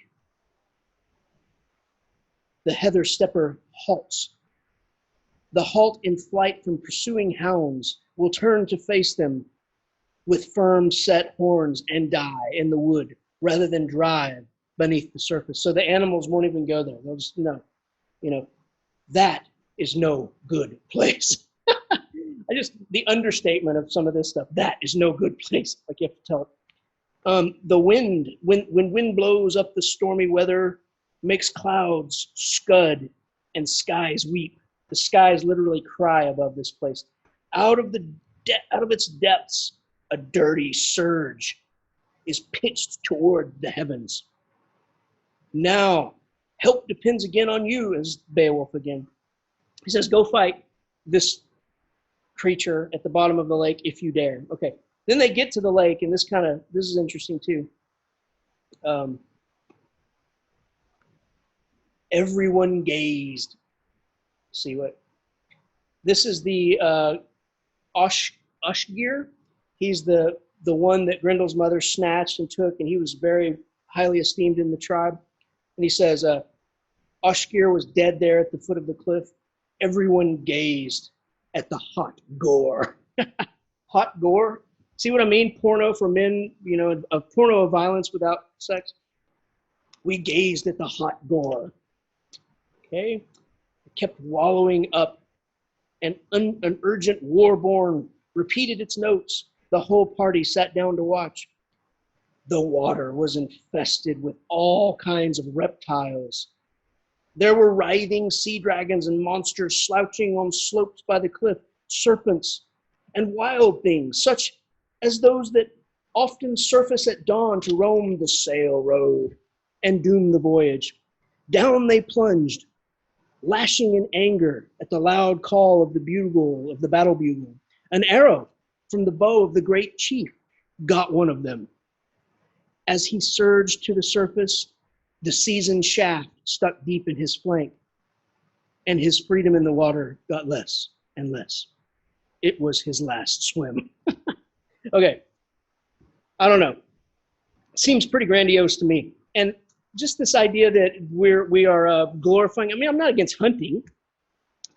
the heather stepper halts. The halt in flight from pursuing hounds will turn to face them with firm set horns and die in the wood rather than drive beneath the surface. So the animals won't even go there. They'll just, no, that is no good place. The understatement of some of this stuff, that is no good place. Like you have to tell it. The wind, when wind blows up the stormy weather, makes clouds scud and skies weep. The skies literally cry above this place. Out of its depths, a dirty surge is pitched toward the heavens. Now, help depends again on you, as Beowulf again. He says, go fight this creature at the bottom of the lake if you dare. Okay. Then they get to the lake, and this is interesting too. Everyone gazed. See what? This is the Oshgir. He's the one that Grendel's mother snatched and took, and he was very highly esteemed in the tribe. And he says, Oshgir was dead there at the foot of the cliff. Everyone gazed at the hot gore. Hot gore? See what I mean? Porno for men, a porno of violence without sex. We gazed at the hot gore. Okay? It kept wallowing up. And an urgent war-born repeated its notes. The whole party sat down to watch. The water was infested with all kinds of reptiles. There were writhing sea dragons and monsters slouching on slopes by the cliff, serpents and wild things, such as those that often surface at dawn to roam the sail road and doom the voyage. Down they plunged, lashing in anger at the loud call of the bugle, of the battle bugle. An arrow from the bow of the great chief got one of them. As he surged to the surface, the seasoned shaft stuck deep in his flank, and his freedom in the water got less and less. It was his last swim. Okay, I don't know. Seems pretty grandiose to me. And just this idea that we are glorifying. I mean, I'm not against hunting.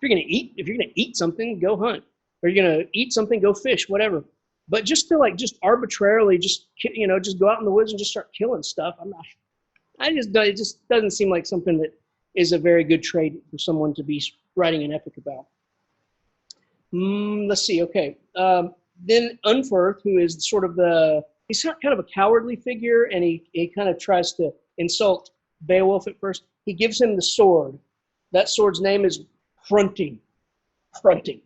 If you're gonna eat something, go hunt. Or you're gonna eat something, go fish, whatever. But just to just arbitrarily, just go out in the woods and just start killing stuff. It just doesn't seem like something that is a very good trait for someone to be writing an epic about. Let's see. Okay. Then Unferth, who is sort of he's kind of a cowardly figure, and he kind of tries to insult Beowulf at first. He gives him the sword. That sword's name is Fronting. Fronting.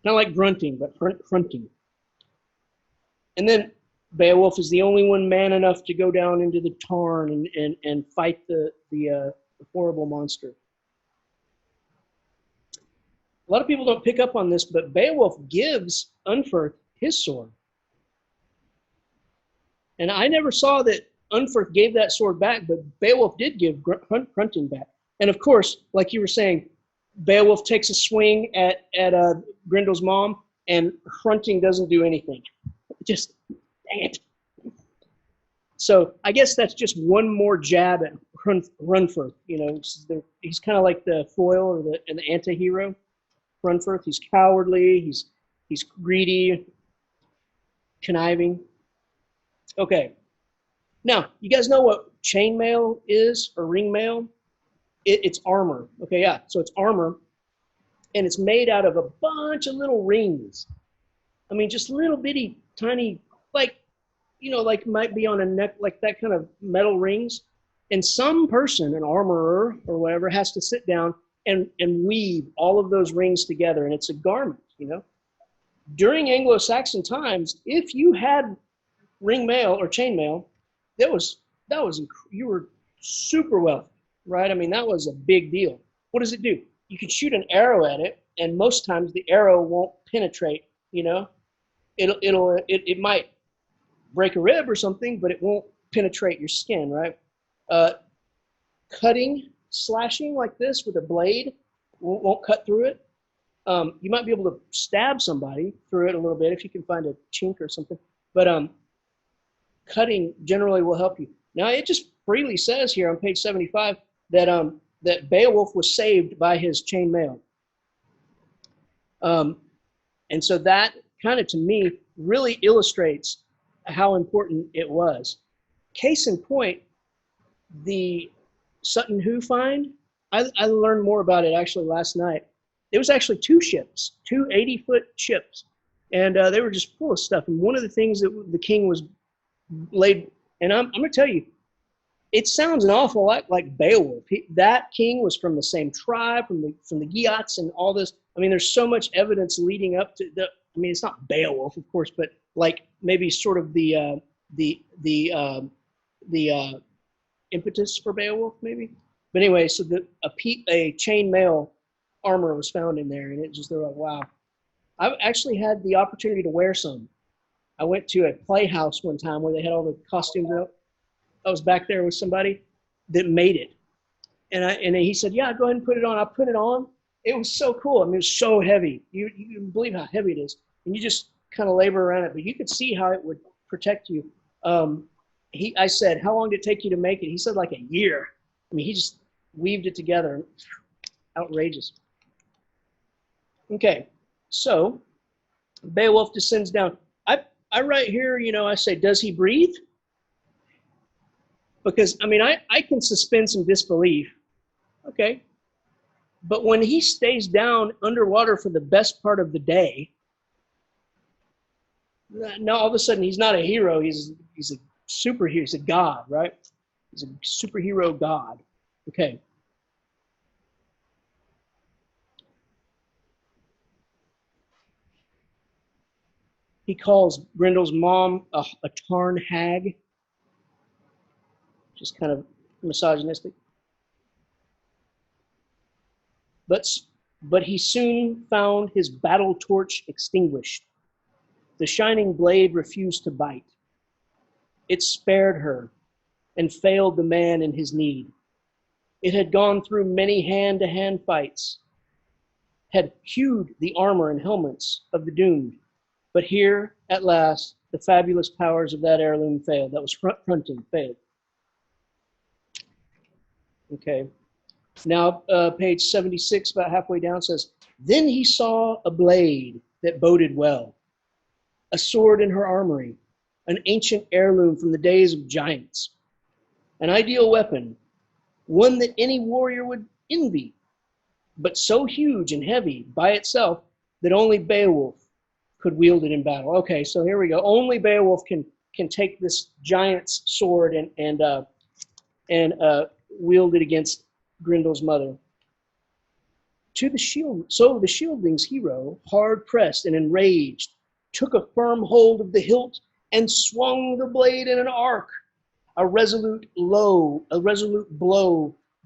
Not like grunting, but fronting. And then Beowulf is the only one man enough to go down into the tarn and fight the horrible monster. A lot of people don't pick up on this, but Beowulf gives Unferth his sword. And I never saw that Unferth gave that sword back, but Beowulf did give Grunting back. And of course, like you were saying, Beowulf takes a swing at Grendel's mom, and Grunting doesn't do anything. Just, dang it. So I guess that's just one more jab at Runferth. He's kind of like the foil or the anti-hero. Runferth, he's cowardly, he's greedy, conniving. Okay. Now, you guys know what chainmail is, or ringmail? It's armor. Okay, yeah. So it's armor, and it's made out of a bunch of little rings. I mean, just little bitty, tiny, like might be on a neck, like that kind of metal rings. And some person, an armorer or whatever, has to sit down and weave all of those rings together, and it's a garment, During Anglo-Saxon times, if you had ring mail or chain mail, you were super wealthy, right? I mean, that was a big deal. What does it do? You can shoot an arrow at it, and most times the arrow won't penetrate, It might break a rib or something, but it won't penetrate your skin, right? Slashing like this with a blade won't cut through it. You might be able to stab somebody through it a little bit if you can find a chink or something. But cutting generally will help you. Now, it just freely says here on page 75 that Beowulf was saved by his chain mail. And so that kind of, to me, really illustrates how important it was. Case in point, the Sutton Hoo find, I learned more about it actually last night. It was actually two ships, two 80-foot ships, and they were just full of stuff. And one of the things that the king was laid, and I'm going to tell you, it sounds an awful lot like Beowulf. That king was from the same tribe, from the Geats and all this. I mean, there's so much evidence leading up to it's not Beowulf, of course, but like maybe sort of the impetus for Beowulf, maybe. But anyway, so a chain mail armor was found in there, and they're like, wow. I've actually had the opportunity to wear some. I went to a playhouse one time where they had all the costumes out. I was back there with somebody that made it, and he said, "Yeah, go ahead and put it on." I put it on. It was so cool. I mean, it was so heavy. You can believe how heavy it is, and you just kind of labor around it, but you could see how it would protect you. I said, "How long did it take you to make it?" He said, "Like a year." I mean, he just weaved it together. Outrageous. Okay, so Beowulf descends down. I write here, I say, does he breathe? Because, I can suspend some disbelief. Okay. But when he stays down underwater for the best part of the day, now all of a sudden he's not a hero. He's a superhero. He's a god, right? He's a superhero god. Okay. He calls Grendel's mom a tarn hag. just kind of misogynistic. But he soon found his battle torch extinguished. The shining blade refused to bite. It spared her and failed the man in his need. It had gone through many hand-to-hand fights, had hewed the armor and helmets of the doomed. But here, at last, the fabulous powers of that heirloom failed. That was fronting, failed. Okay. Now, page 76, about halfway down, says, then he saw a blade that boded well, a sword in her armory, an ancient heirloom from the days of giants, an ideal weapon, one that any warrior would envy, but so huge and heavy by itself that only Beowulf could wield it in battle. Okay, so here we go. Only Beowulf can take this giant's sword and wield it against Grendel's mother. So the shieldling's hero, hard pressed and enraged, took a firm hold of the hilt and swung the blade in an arc, a resolute blow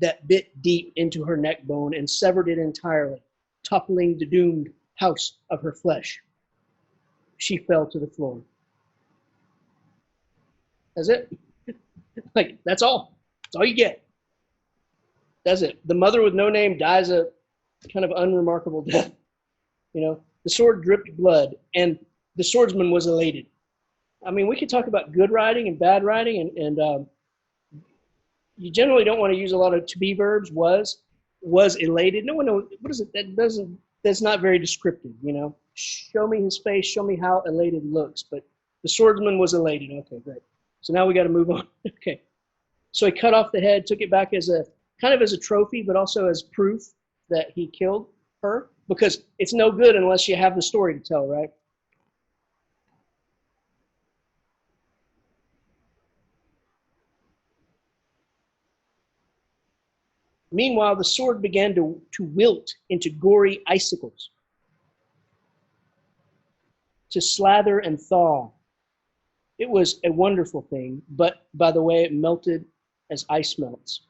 that bit deep into her neck bone and severed it entirely, toppling the doomed house of her flesh. She fell to the floor. That's it. Like, that's all. That's all you get. That's it. The mother with no name dies a kind of unremarkable death. You know, the sword dripped blood, and the swordsman was elated. I mean, we could talk about good writing and bad writing, and you generally don't want to use a lot of to-be verbs. Was elated. No one knows. What is it? That's not very descriptive, you know. Show me his face. Show me how elated he looks. But the swordsman was elated. Okay, great. So now we got to move on. Okay. So he cut off the head, took it back as a kind of as a trophy, but also as proof that he killed her, because it's no good unless you have the story to tell, right? Meanwhile, the sword began to wilt into gory icicles, to slather and thaw. It was a wonderful thing, but by the way, it melted as ice melts.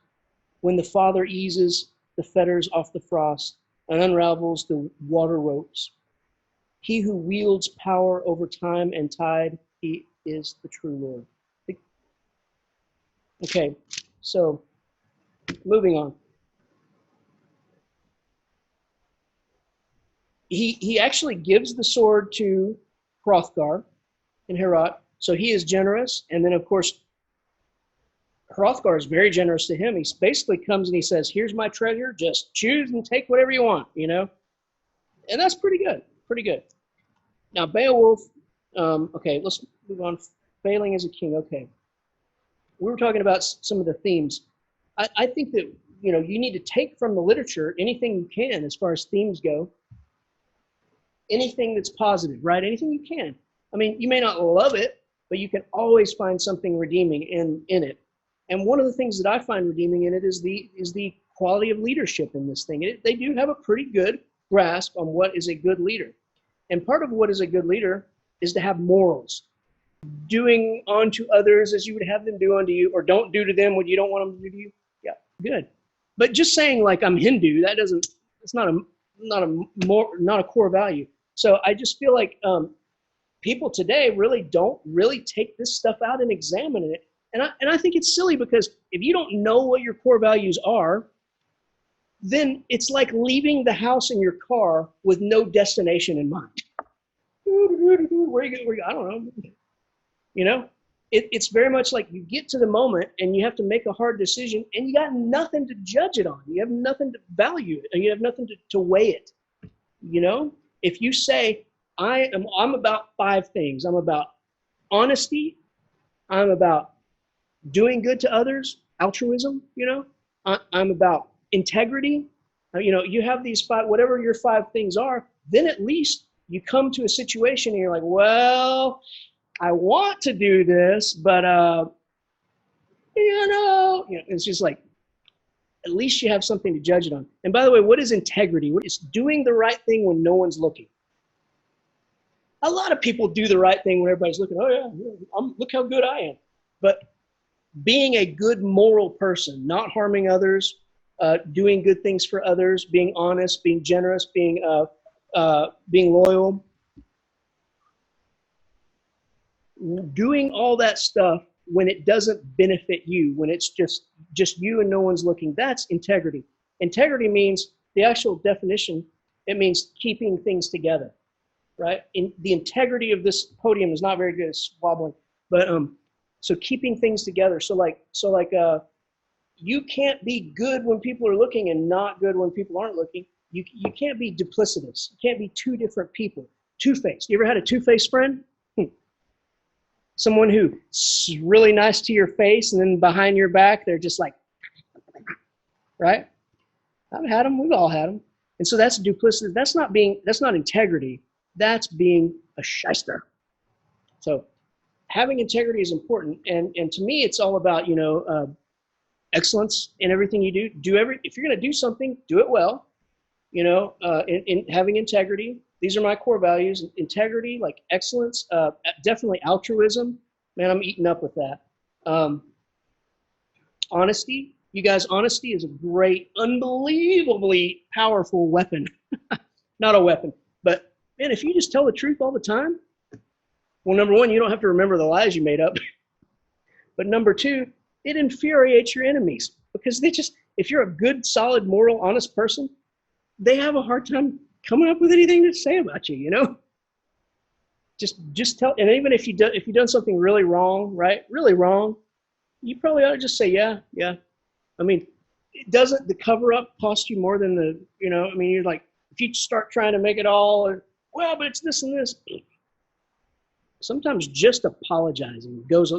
When the Father eases the fetters off the frost and unravels the water ropes, he who wields power over time and tide, he is the true Lord. Okay, so moving on. He actually gives the sword to Hrothgar in Heorot, so he is generous. And then, of course, Hrothgar is very generous to him. He basically comes and he says, here's my treasure, just choose and take whatever you want, you know? And that's pretty good, pretty good. Now, Beowulf, okay, let's move on. Failing as a king, okay. We were talking about some of the themes. I think that, you know, you need to take from the literature anything you can as far as themes go. Anything that's positive, right? Anything you can. I mean, you may not love it, but you can always find something redeeming in it. And one of the things that I find redeeming in it is the quality of leadership in this thing. They do have a pretty good grasp on what is a good leader. And part of what is a good leader is to have morals. Doing unto others as you would have them do unto you, or don't do to them what you don't want them to do to you. Yeah, good. But just saying like I'm Hindu, it's not a core value. So I just feel like people today really don't really take this stuff out and examine it. And I think it's silly, because if you don't know what your core values are, then it's like leaving the house in your car with no destination in mind. Where you go? I don't know. You know, it's very much like you get to the moment and you have to make a hard decision, and you got nothing to judge it on. You have nothing to value it, and you have nothing to weigh it. You know, if you say, I'm about 5 things. I'm about honesty. I'm about doing good to others, altruism, you know. I'm about integrity. You know, you have these 5, whatever your 5 things are, then at least you come to a situation and you're like, well, I want to do this, but, you know, it's just like, at least you have something to judge it on. And by the way, what is integrity? It's doing the right thing when no one's looking. A lot of people do the right thing when everybody's looking. Oh yeah, look how good I am. But being a good moral person, not harming others, doing good things for others, being honest, being generous, being loyal, doing all that stuff when it doesn't benefit you, when it's just you and no one's looking. That's integrity. Integrity means, the actual definition, it means keeping things together, right? The integrity of this podium is not very good. It's wobbling, but so keeping things together. So you can't be good when people are looking and not good when people aren't looking. You can't be duplicitous. You can't be two different people. Two-faced. You ever had a two-faced friend? Someone who's really nice to your face, and then behind your back, they're just like, right? I've had them. We've all had them. And so that's duplicity. That's not integrity. That's being a shyster. So having integrity is important. And to me, it's all about, excellence in everything you do. If you're going to do something, do it well. In having integrity. These are my core values: integrity, like excellence, definitely altruism. Man, I'm eating up with that. Honesty. You guys, honesty is a great, unbelievably powerful weapon. Not a weapon, but man, if you just tell the truth all the time, well, number one, you don't have to remember the lies you made up. But number two, it infuriates your enemies, because if you're a good, solid, moral, honest person, they have a hard time coming up with anything to say about you, Just tell, and even if you've done something really wrong, right? Really wrong, you probably ought to just say, yeah. I mean, doesn't the cover up cost you more than you're like, if you start trying to make it all, but it's this and this. Sometimes just apologizing goes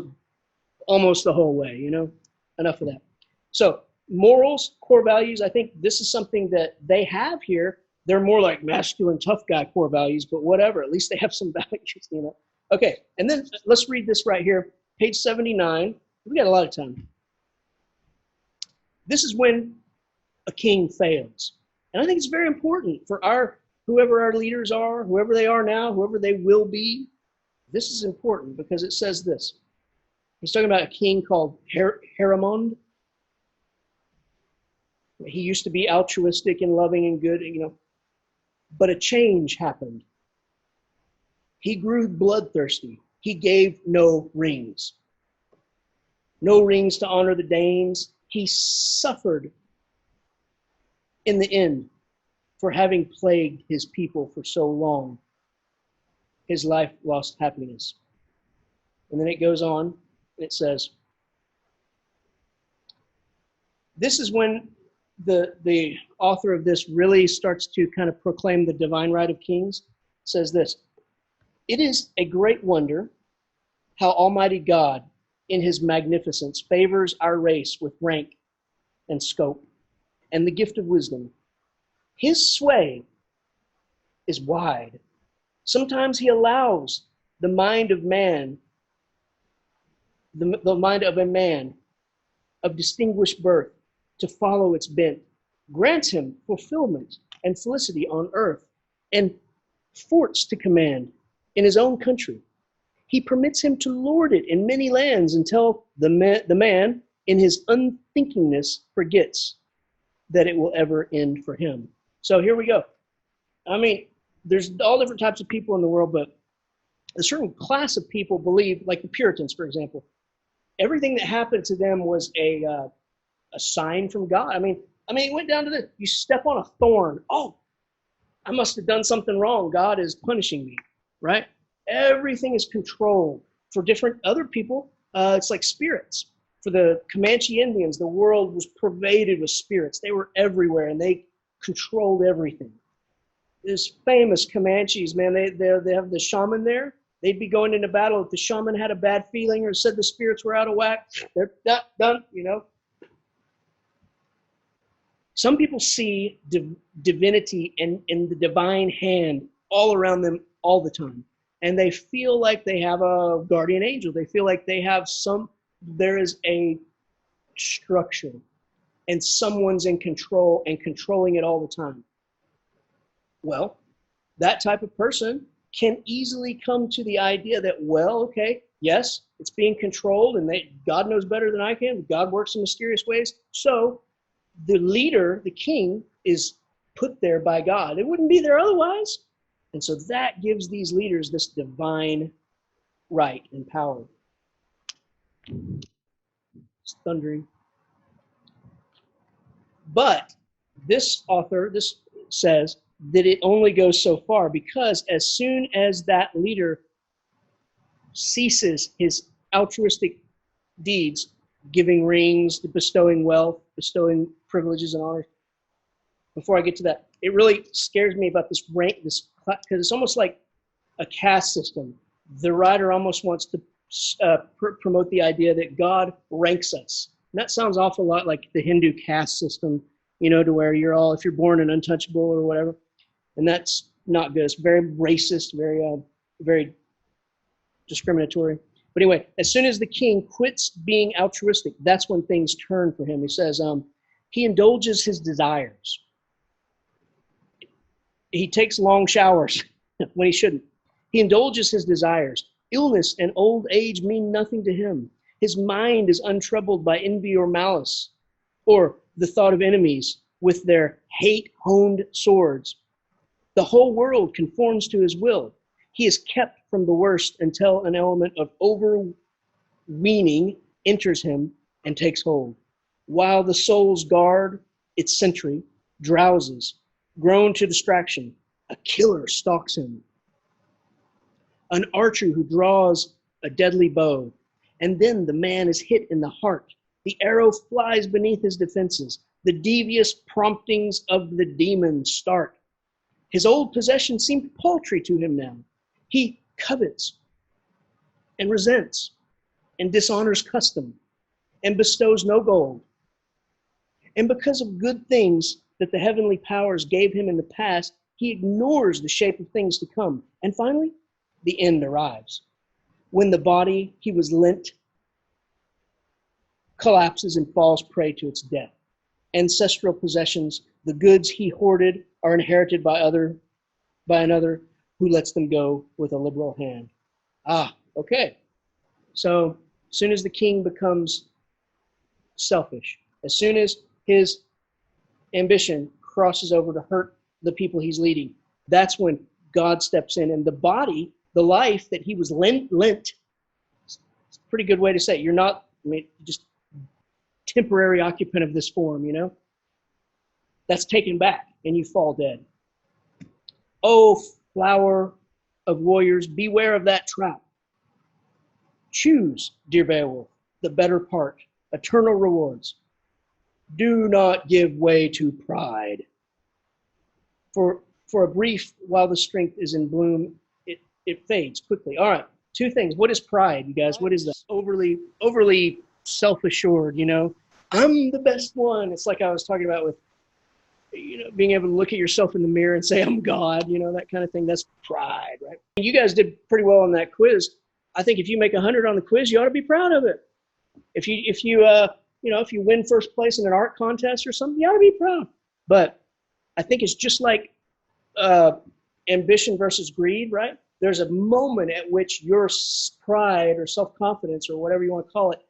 almost the whole way, Enough of that. So morals, core values, I think this is something that they have here. They're more like masculine, tough guy core values, but whatever. At least they have some values, Okay, and then let's read this right here, page 79. We got a lot of time. This is when a king fails. And I think it's very important for whoever our leaders are, whoever they are now, whoever they will be. This is important because it says this. He's talking about a king called Haramond. He used to be altruistic and loving and good, but a change happened. He grew bloodthirsty. He gave no rings. No rings to honor the Danes. He suffered in the end for having plagued his people for so long. His life lost happiness. And then it goes on, and it says, this is when the author of this really starts to kind of proclaim the divine right of kings. It says this: it is a great wonder how Almighty God in his magnificence favors our race with rank and scope and the gift of wisdom. His sway is wide. Sometimes he allows the mind of man, the mind of a man of distinguished birth, to follow its bent, grants him fulfillment and felicity on earth, and forts to command in his own country. He permits him to lord it in many lands until the man, in his unthinkingness, forgets that it will ever end for him. So here we go. I mean, there's all different types of people in the world, but a certain class of people believe, like the Puritans, for example, everything that happened to them was a sign from God. I mean, it went down to this. You step on a thorn. Oh, I must have done something wrong. God is punishing me, right? Everything is controlled. For different other people, it's like spirits. For the Comanche Indians, the world was pervaded with spirits. They were everywhere, and they controlled everything. There's famous Comanches, man. They have the shaman there. They'd be going into battle. If the shaman had a bad feeling or said the spirits were out of whack, they're done, Some people see divinity and the divine hand all around them all the time. And they feel like they have a guardian angel. They feel like they have there is a structure and someone's in control and controlling it all the time. Well, that type of person can easily come to the idea that, well, okay, Yes, it's being controlled, and God knows better than I can. God works in mysterious ways. So the leader, the king, is put there by God. It wouldn't be there otherwise. And so that gives these leaders this divine right and power. It's thundering. But this author, this says that it only goes so far, because as soon as that leader ceases his altruistic deeds, giving rings, bestowing wealth, bestowing privileges and honors, before I get to that, it really scares me about this rank, because it's almost like a caste system. The writer almost wants to promote the idea that God ranks us. And that sounds awful lot like the Hindu caste system, to where you're all, if you're born an untouchable or whatever. And that's not good. It's very racist, very discriminatory. But anyway, as soon as the king quits being altruistic, that's when things turn for him. He says he indulges his desires. He takes long showers when he shouldn't. He indulges his desires. Illness and old age mean nothing to him. His mind is untroubled by envy or malice, or the thought of enemies with their hate-honed swords. The whole world conforms to his will. He is kept from the worst until an element of overweening enters him and takes hold. While the soul's guard, its sentry, drowses, grown to distraction, a killer stalks him. An archer who draws a deadly bow, and then the man is hit in the heart. The arrow flies beneath his defenses. The devious promptings of the demon start. His old possessions seem paltry to him now. He covets and resents and dishonors custom and bestows no gold. And because of good things that the heavenly powers gave him in the past, he ignores the shape of things to come. And finally, the end arrives, when the body he was lent collapses and falls prey to its death. Ancestral possessions, the goods he hoarded, are inherited by another who lets them go with a liberal hand. Okay. So as soon as the king becomes selfish, as soon as his ambition crosses over to hurt the people he's leading, that's when God steps in, and the body, the life that he was lent, it's a pretty good way to say it. You're not, just temporary occupant of this form, that's taken back and you fall dead. Oh, flower of warriors, beware of that trap. Choose, dear Beowulf, the better part, eternal rewards. Do not give way to pride. For a brief, while the strength is in bloom, it fades quickly. All right, two things. What is pride, you guys? What is that? Overly self-assured, I'm the best one. It's like I was talking about with, being able to look at yourself in the mirror and say, I'm God, that kind of thing. That's pride, right? You guys did pretty well on that quiz. I think if you make 100 on the quiz, you ought to be proud of it. If you win first place in an art contest or something, you ought to be proud. But I think it's just like ambition versus greed, right? There's a moment at which your pride or self-confidence or whatever you want to call it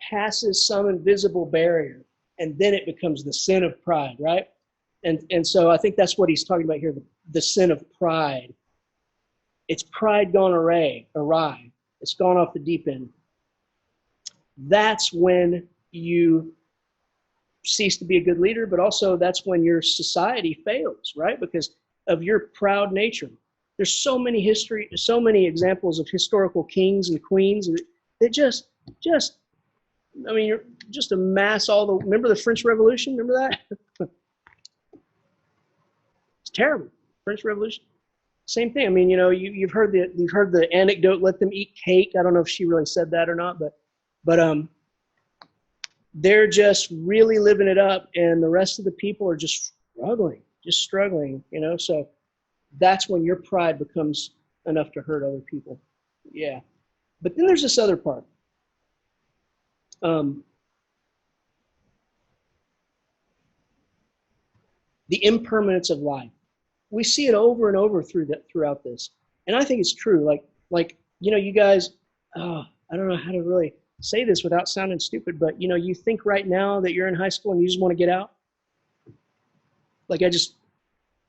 passes some invisible barrier, and then it becomes the sin of pride, right? And so I think that's what he's talking about here, the sin of pride. It's pride gone awry. It's gone off the deep end. That's when you cease to be a good leader, but also that's when your society fails, right? Because of your proud nature. There's so many examples of historical kings and queens that just you're just amass remember the French Revolution? Remember that? It's terrible. French Revolution. Same thing. You've heard the anecdote, let them eat cake. I don't know if she really said that or not, but they're just really living it up, and the rest of the people are just struggling, so that's when your pride becomes enough to hurt other people. Yeah. But then there's this other part. The impermanence of life. We see it over and over throughout this. And I think it's true. Like You guys, I don't know how to really say this without sounding stupid, but you think right now that you're in high school and you just want to get out. Like I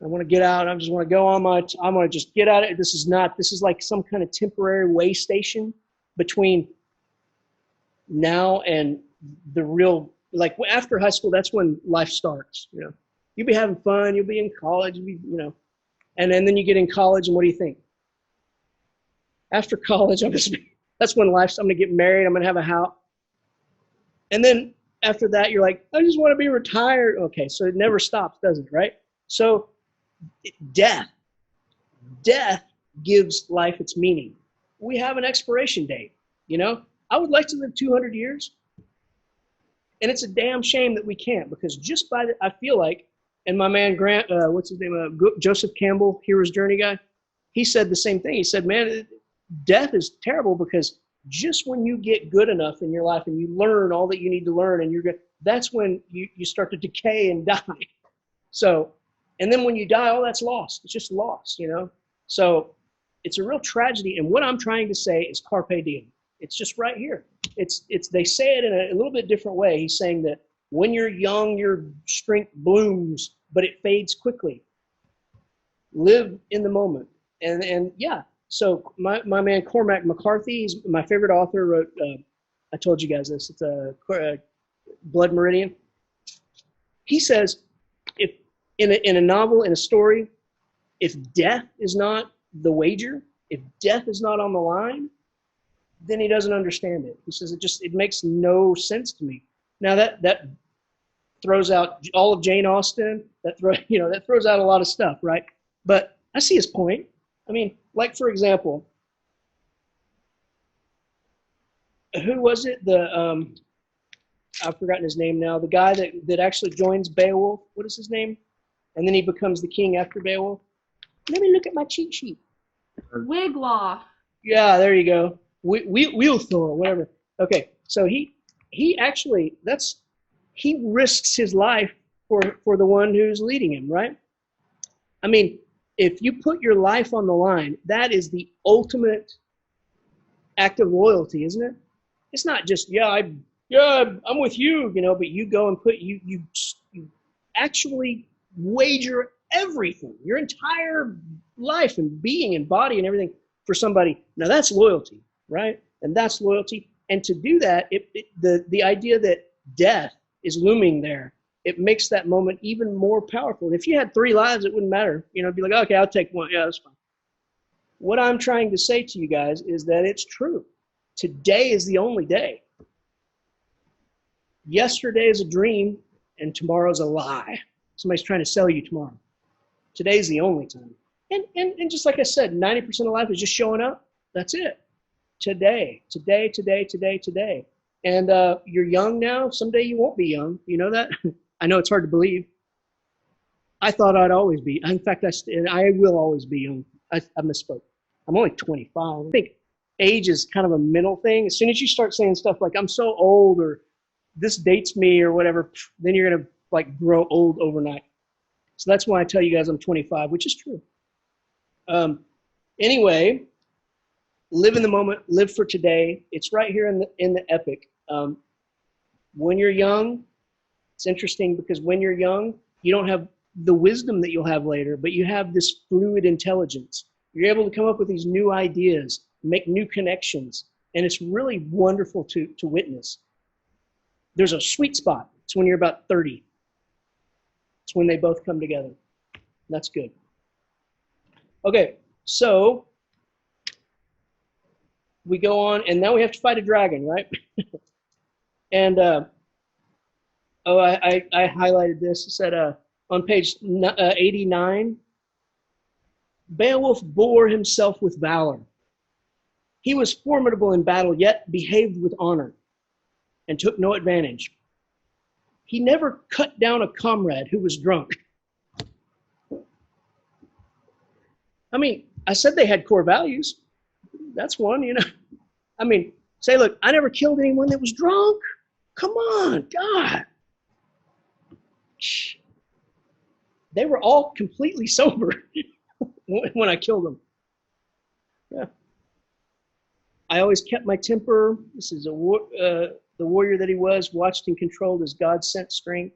want to get out. I just want to go on I want to just get out. This is like some kind of temporary way station between now and the real, like after high school, that's when life starts. You'll be having fun. You'll be in college, and then you get in college and what do you think? After college, that's when I'm going to get married. I'm going to have a house. And then after that, you're like, I just want to be retired. Okay, so it never stops, does it, right? So death gives life its meaning. We have an expiration date, I would like to live 200 years. And it's a damn shame that we can't, because just I feel like, and my man Grant, what's his name? Joseph Campbell, Hero's Journey guy, he said the same thing. He said, man, death is terrible because just when you get good enough in your life and you learn all that you need to learn and you're good, that's when you start to decay and die. So, and then when you die, all that's lost. It's just lost, So it's a real tragedy. And what I'm trying to say is carpe diem. It's just right here. They say it in a little bit different way. He's saying that when you're young, your strength blooms, but it fades quickly. Live in the moment. And yeah, so my man Cormac McCarthy, he's my favorite author, wrote, I told you guys this, it's a Blood Meridian. He says, if in a novel, in a story, if death is not the wager, if death is not on the line, then he doesn't understand it. He says it makes no sense to me. Now that throws out all of Jane Austen. That throws out a lot of stuff, right? But I see his point. I mean, like for example, who was it? I've forgotten his name now. The guy that actually joins Beowulf. What is his name? And then he becomes the king after Beowulf. Let me look at my cheat sheet. Wiglaw. Yeah, there you go. Wealthor, whatever. Okay, so he risks his life for the one who's leading him, right? I mean, if you put your life on the line, that is the ultimate act of loyalty, isn't it? It's not just I'm with you, but you go and you actually wager everything, your entire life and being and body and everything for somebody. Now that's loyalty, right? And that's loyalty. And to do that, the idea that death is looming there, it makes that moment even more powerful. And if you had 3 lives, it wouldn't matter. It'd be like, okay, I'll take one. Yeah, that's fine. What I'm trying to say to you guys is that it's true. Today is the only day. Yesterday is a dream, and tomorrow's a lie. Somebody's trying to sell you tomorrow. Today's the only time. And just like I said, 90% of life is just showing up. That's it. Today. And you're young now. Someday you won't be young. You know that? I know it's hard to believe. I thought I'd always be. In fact, I will always be young. I misspoke. I'm only 25. I think age is kind of a mental thing. As soon as you start saying stuff like, I'm so old, or this dates me, or whatever, then you're going to grow old overnight. So that's why I tell you guys I'm 25, which is true. Anyway, live in the moment, live for today. It's right here in the epic. When you're young, it's interesting because when you're young, you don't have the wisdom that you'll have later, but you have this fluid intelligence. You're able to come up with these new ideas, make new connections, and it's really wonderful to witness. There's a sweet spot. It's when you're about 30. It's when they both come together. That's good. Okay, so we go on, and now we have to fight a dragon, right? And I highlighted this. It said on page 89, Beowulf bore himself with valor. He was formidable in battle, yet behaved with honor and took no advantage. He never cut down a comrade who was drunk. I mean, I said they had core values. That's one, I mean, say, look, I never killed anyone that was drunk. Come on, God. They were all completely sober when I killed them. Yeah. I always kept my temper. This is the warrior that he was, watched and controlled as God sent strength.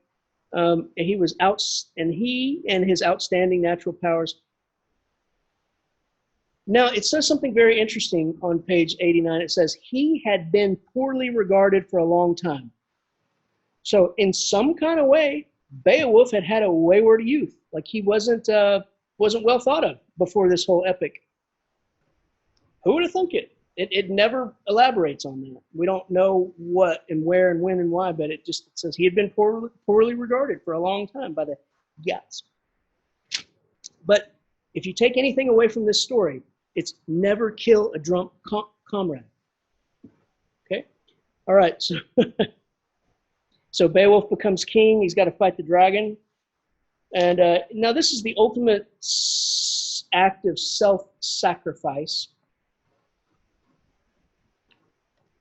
And he and his outstanding natural powers. Now, it says something very interesting on page 89. It says, he had been poorly regarded for a long time. So in some kind of way, Beowulf had a wayward youth. Like he wasn't well thought of before this whole epic. Who would have thunk it? It never elaborates on that. We don't know what and where and when and why, but it says he had been poorly regarded for a long time by the Goths. But if you take anything away from this story, it's never kill a drunk comrade. Okay? All right, so Beowulf becomes king. He's got to fight the dragon. And now this is the ultimate act of self-sacrifice.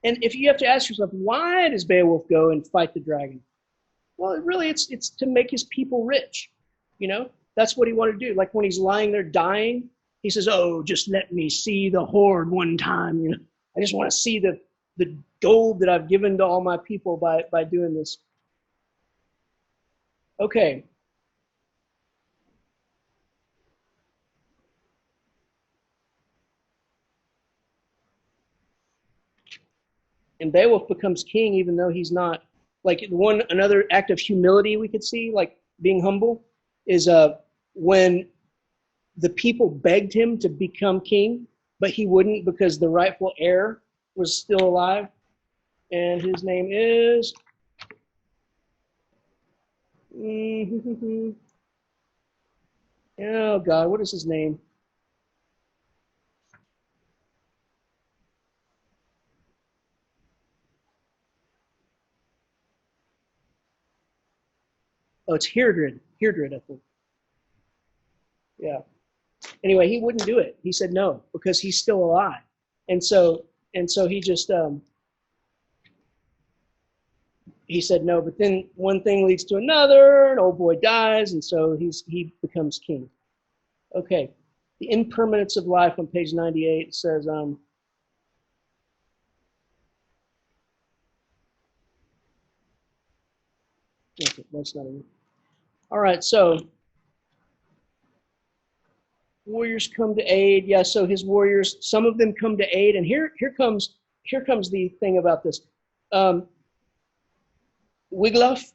And if you have to ask yourself, why does Beowulf go and fight the dragon? Well, it's to make his people rich. You know, that's what he wanted to do. Like when he's lying there dying, he says, "Oh, just let me see the horde one time. You know, I just want to see the gold that I've given to all my people by doing this." Okay. And Beowulf becomes king even though he's not. Like another act of humility we could see, like being humble, is when the people begged him to become king, but he wouldn't because the rightful heir was still alive. And his name is... oh, God, what is his name? Oh, it's Heardred, I think. Yeah. Anyway, he wouldn't do it. He said no because he's still alive, and so he just he said no. But then one thing leads to another. An old boy dies, and so he becomes king. Okay, the Impermanence of Life on page 98 says okay, that's not it. All right, so warriors come to aid. Yeah, so his warriors, some of them come to aid, and here comes the thing about this. Wiglaf,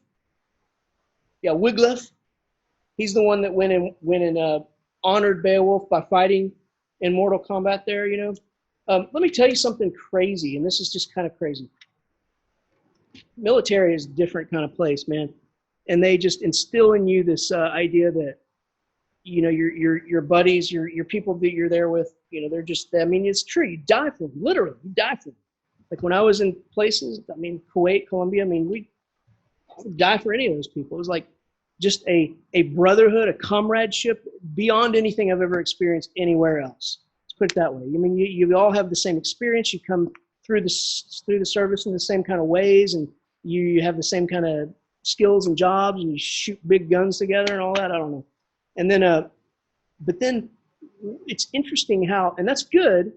he's the one that went and honored Beowulf by fighting in mortal combat there. You know, let me tell you something crazy, and this is just kind of crazy. Military is a different kind of place, man. And they just instill in you this idea that, you know, your buddies, your people that you're there with, you know, they're just, I mean, it's true. You die for them, literally. You die for them. Like when I was in places, I mean, Kuwait, Colombia, I mean, we would die for any of those people. It was like just a brotherhood, a comradeship beyond anything I've ever experienced anywhere else. Let's put it that way. I mean, you all have the same experience. You come through the service in the same kind of ways, and you have the same kind of skills and jobs, and you shoot big guns together and all that. I don't know. And then, but then it's interesting how, and that's good,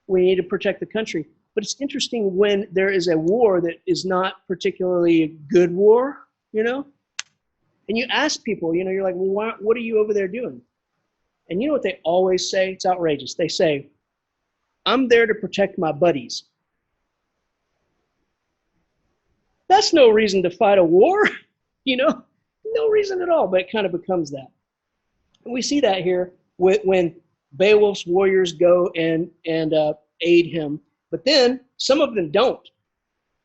we need to protect the country, but it's interesting when there is a war that is not particularly a good war, you know? And you ask people, you know, you're like, well, what are you over there doing? And you know what they always say? It's outrageous. They say, I'm there to protect my buddies. That's no reason to fight a war, you know, no reason at all, but it kind of becomes that. And we see that here when Beowulf's warriors go and aid him, but then some of them don't,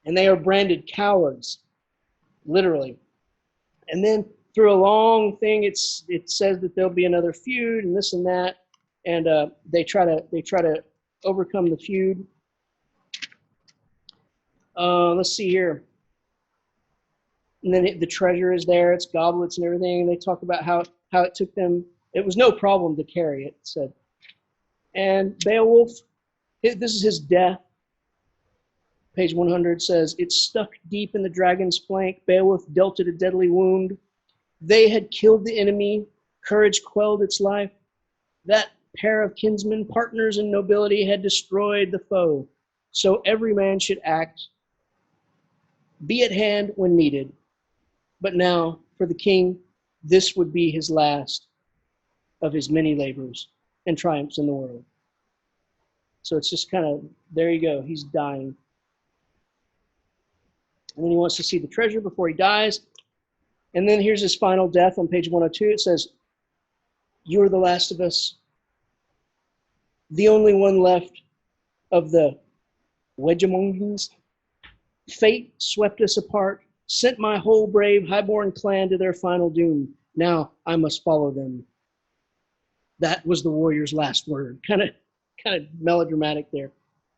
and they are branded cowards, literally. And then through a long thing, it says that there'll be another feud and this and that, and they try to overcome the feud. Let's see here. And then the treasure is there. It's goblets and everything. And they talk about how it took them. It was no problem to carry it, said. And Beowulf, this is his death. Page 100 says, it stuck deep in the dragon's flank. Beowulf dealt it a deadly wound. They had killed the enemy. Courage quelled its life. That pair of kinsmen, partners in nobility, had destroyed the foe. So every man should act, be at hand when needed. But now, for the king, this would be his last of his many labors and triumphs in the world. So it's just kind of, there you go, he's dying. And then he wants to see the treasure before he dies. And then here's his final death on page 102. It says, "You are the last of us, the only one left of the Wedgemongans. Fate swept us apart, sent my whole brave highborn clan to their final doom. Now I must follow them." That was the warrior's last word. Kind of melodramatic there.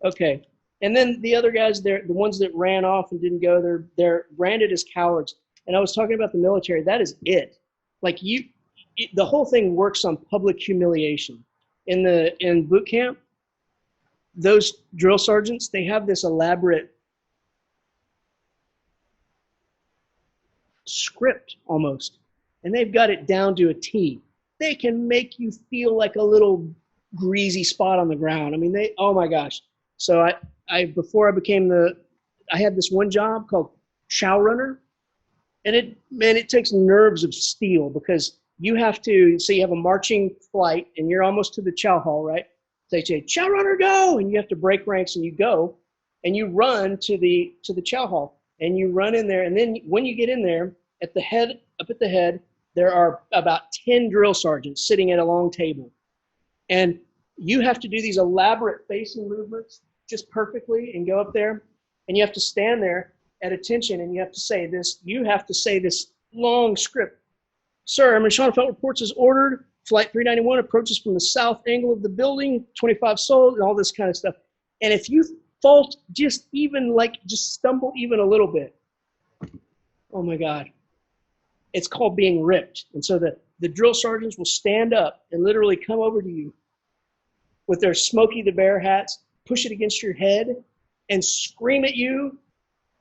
Okay. And then the other guys, the ones that ran off and didn't go, they're branded as cowards. And I was talking about the military. That is it. Like the whole thing works on public humiliation. In boot camp, those drill sergeants, they have this elaborate script almost, and they've got it down to a T. They can make you feel like a little greasy spot on the ground. I mean, oh my gosh. So before I became I had this one job called chow runner, and it takes nerves of steel, because you have to, so you have a marching flight and you're almost to the chow hall, right? They say, "Chow runner, go!" And you have to break ranks and you go and you run to the chow hall and you run in there. And then when you get in there, up at the head, there are about 10 drill sergeants sitting at a long table. And you have to do these elaborate facing movements just perfectly and go up there, and you have to stand there at attention, and you have to say this long script. "Sir, Shanafelt reports as ordered. Flight 391 approaches from the south angle of the building, 25 sold," and all this kind of stuff. And if you fault just stumble even a little bit, oh my God, it's called being ripped. And so the drill sergeants will stand up and literally come over to you with their Smokey the Bear hats, push it against your head, and scream at you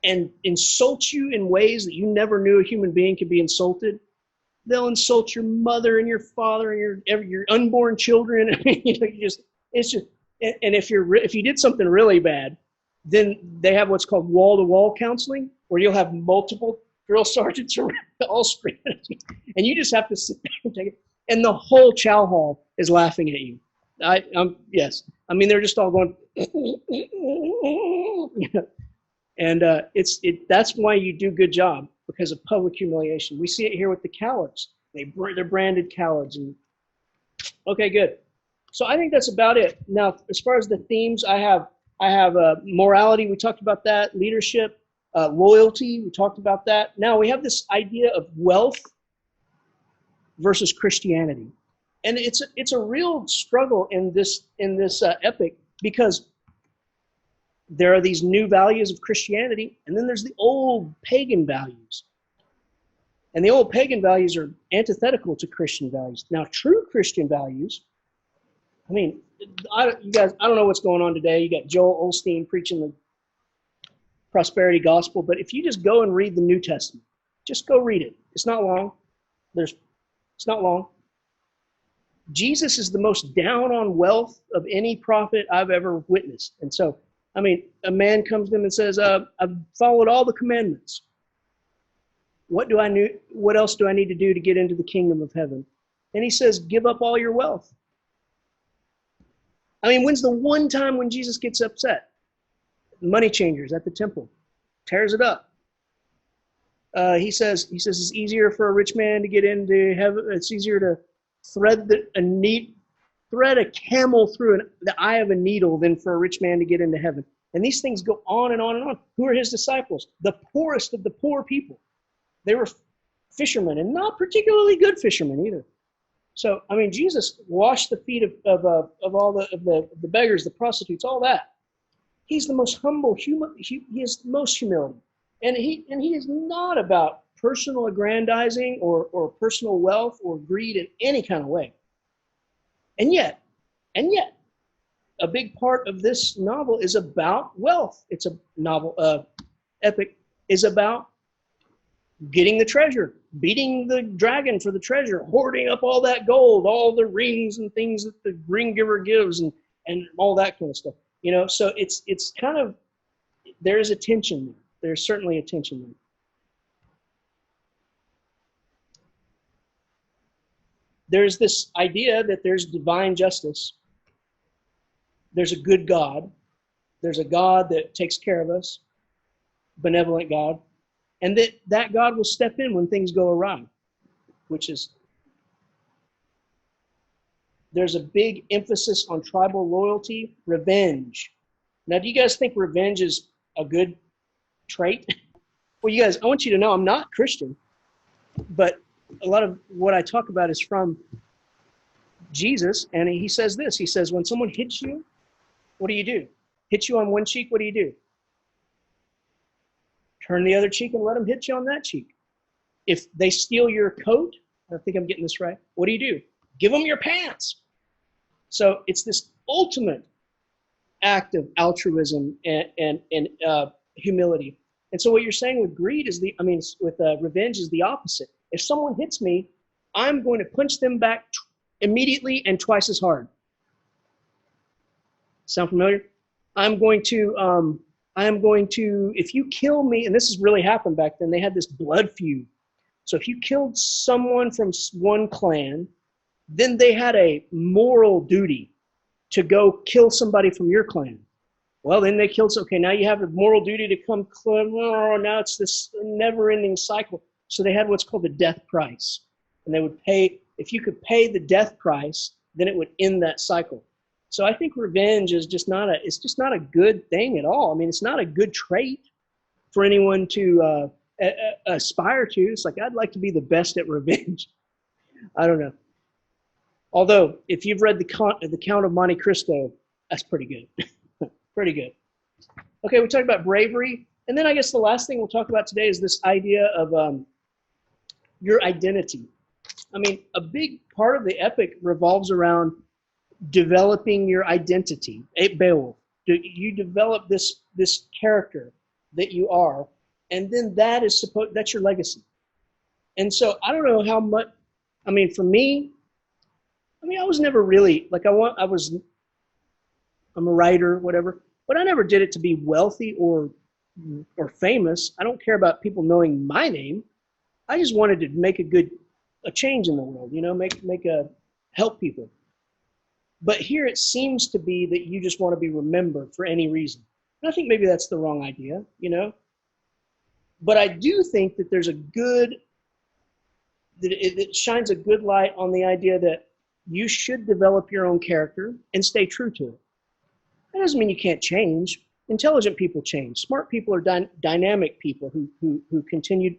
and insult you in ways that you never knew a human being could be insulted. They'll insult your mother and your father and your unborn children. It's just, and if you did something really bad, then they have what's called wall-to-wall counseling, where you'll have multiple drill sergeants all screaming at you, and you just have to sit there and take it. And the whole chow hall is laughing at you. Yes. I mean, they're just all going, and that's why you do good job, because of public humiliation. We see it here with the cowards. They're branded cowards. And okay, good. So I think that's about it. Now, as far as the themes, I have morality. We talked about that. Leadership, loyalty. We talked about that. Now we have this idea of wealth versus Christianity, and it's a real struggle in this epic, because there are these new values of Christianity, and then there's the old pagan values. And the old pagan values are antithetical to Christian values. Now, true Christian values, I mean, you guys, I don't know what's going on today. You got Joel Osteen preaching the prosperity gospel, but if you just go and read the New Testament, just go read it. It's not long. It's not long. Jesus is the most down on wealth of any prophet I've ever witnessed. And so, I mean, a man comes to him and says, "I've followed all the commandments. What else do I need to do to get into the kingdom of heaven?" And he says, "Give up all your wealth." I mean, when's the one time when Jesus gets upset? Money changers at the temple. Tears it up. He says it's easier for a rich man to get into heaven. It's easier to thread a camel through the eye of a needle than for a rich man to get into heaven. And these things go on and on and on. Who are his disciples? The poorest of the poor people. They were fishermen, and not particularly good fishermen either. So, I mean, Jesus washed the feet of all the beggars, the prostitutes, all that. He's the most humble, he has the most humility. And he is not about personal aggrandizing or personal wealth or greed in any kind of way. And yet, a big part of this novel is about wealth. It's a novel, epic, is about getting the treasure, beating the dragon for the treasure, hoarding up all that gold, all the rings and things that the ring giver gives, and all that kind of stuff. So it's kind of, there is a tension there. There's certainly a tension there. There's this idea that there's divine justice. There's a good God. There's a God that takes care of us, benevolent God, and that God will step in when things go awry, which is, there's a big emphasis on tribal loyalty, revenge. Now, do you guys think revenge is a good trait? Well, you guys, I want you to know I'm not Christian, but a lot of what I talk about is from Jesus, and he says this. He says, when someone hits you, what do you do? Hits you on one cheek, what do you do? Turn the other cheek and let them hit you on that cheek. If they steal your coat, I think I'm getting this right, what do? Give them your pants. So it's this ultimate act of altruism and humility. And so what you're saying with greed is with revenge is the opposite. If someone hits me, I'm going to punch them back immediately and twice as hard. Sound familiar? I'm going to, if you kill me, and this has really happened back then, they had this blood feud. So if you killed someone from one clan, then they had a moral duty to go kill somebody from your clan. Well, then they killed, okay, now you have a moral duty to come, now it's this never-ending cycle. So they had what's called the death price. And they would pay, if you could pay the death price, then it would end that cycle. So I think revenge is just not a good thing at all. I mean, it's not a good trait for anyone to aspire to. It's like, I'd like to be the best at revenge. I don't know. Although, if you've read the Count of Monte Cristo, that's pretty good. Pretty good. Okay, we talked about bravery. And then I guess the last thing we'll talk about today is this idea of your identity. I mean, a big part of the epic revolves around developing your identity. Beowulf, you develop this character that you are, and then that's your legacy. And so I don't know how much, for me, I was never really, I'm a writer, whatever, but I never did it to be wealthy or famous. I don't care about people knowing my name. I just wanted to make a change in the world, help people. But here it seems to be that you just want to be remembered for any reason. And I think maybe that's the wrong idea, But I do think that there's it shines a good light on the idea that you should develop your own character and stay true to it. That doesn't mean you can't change. Intelligent people change. Smart people are dynamic people who continue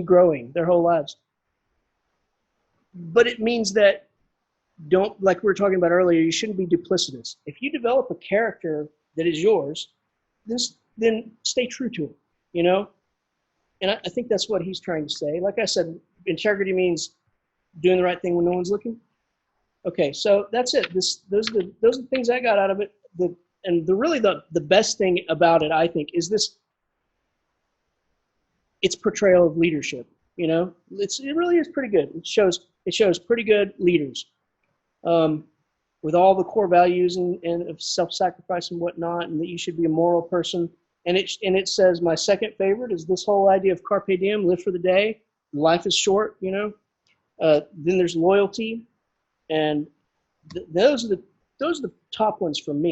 growing their whole lives. But it means that like we were talking about earlier, you shouldn't be duplicitous. If you develop a character that is yours, then stay true to it, And I think that's what he's trying to say. Like I said, integrity means doing the right thing when no one's looking. Okay, so that's it. Those are the things I got out of it. The best thing about it, I think, is its portrayal of leadership. It really is pretty good. It shows pretty good leaders, with all the core values and of self-sacrifice and whatnot, and that you should be a moral person. And it says, my second favorite is this whole idea of carpe diem, live for the day. Life is short, Then there's loyalty, and those are the top ones for me.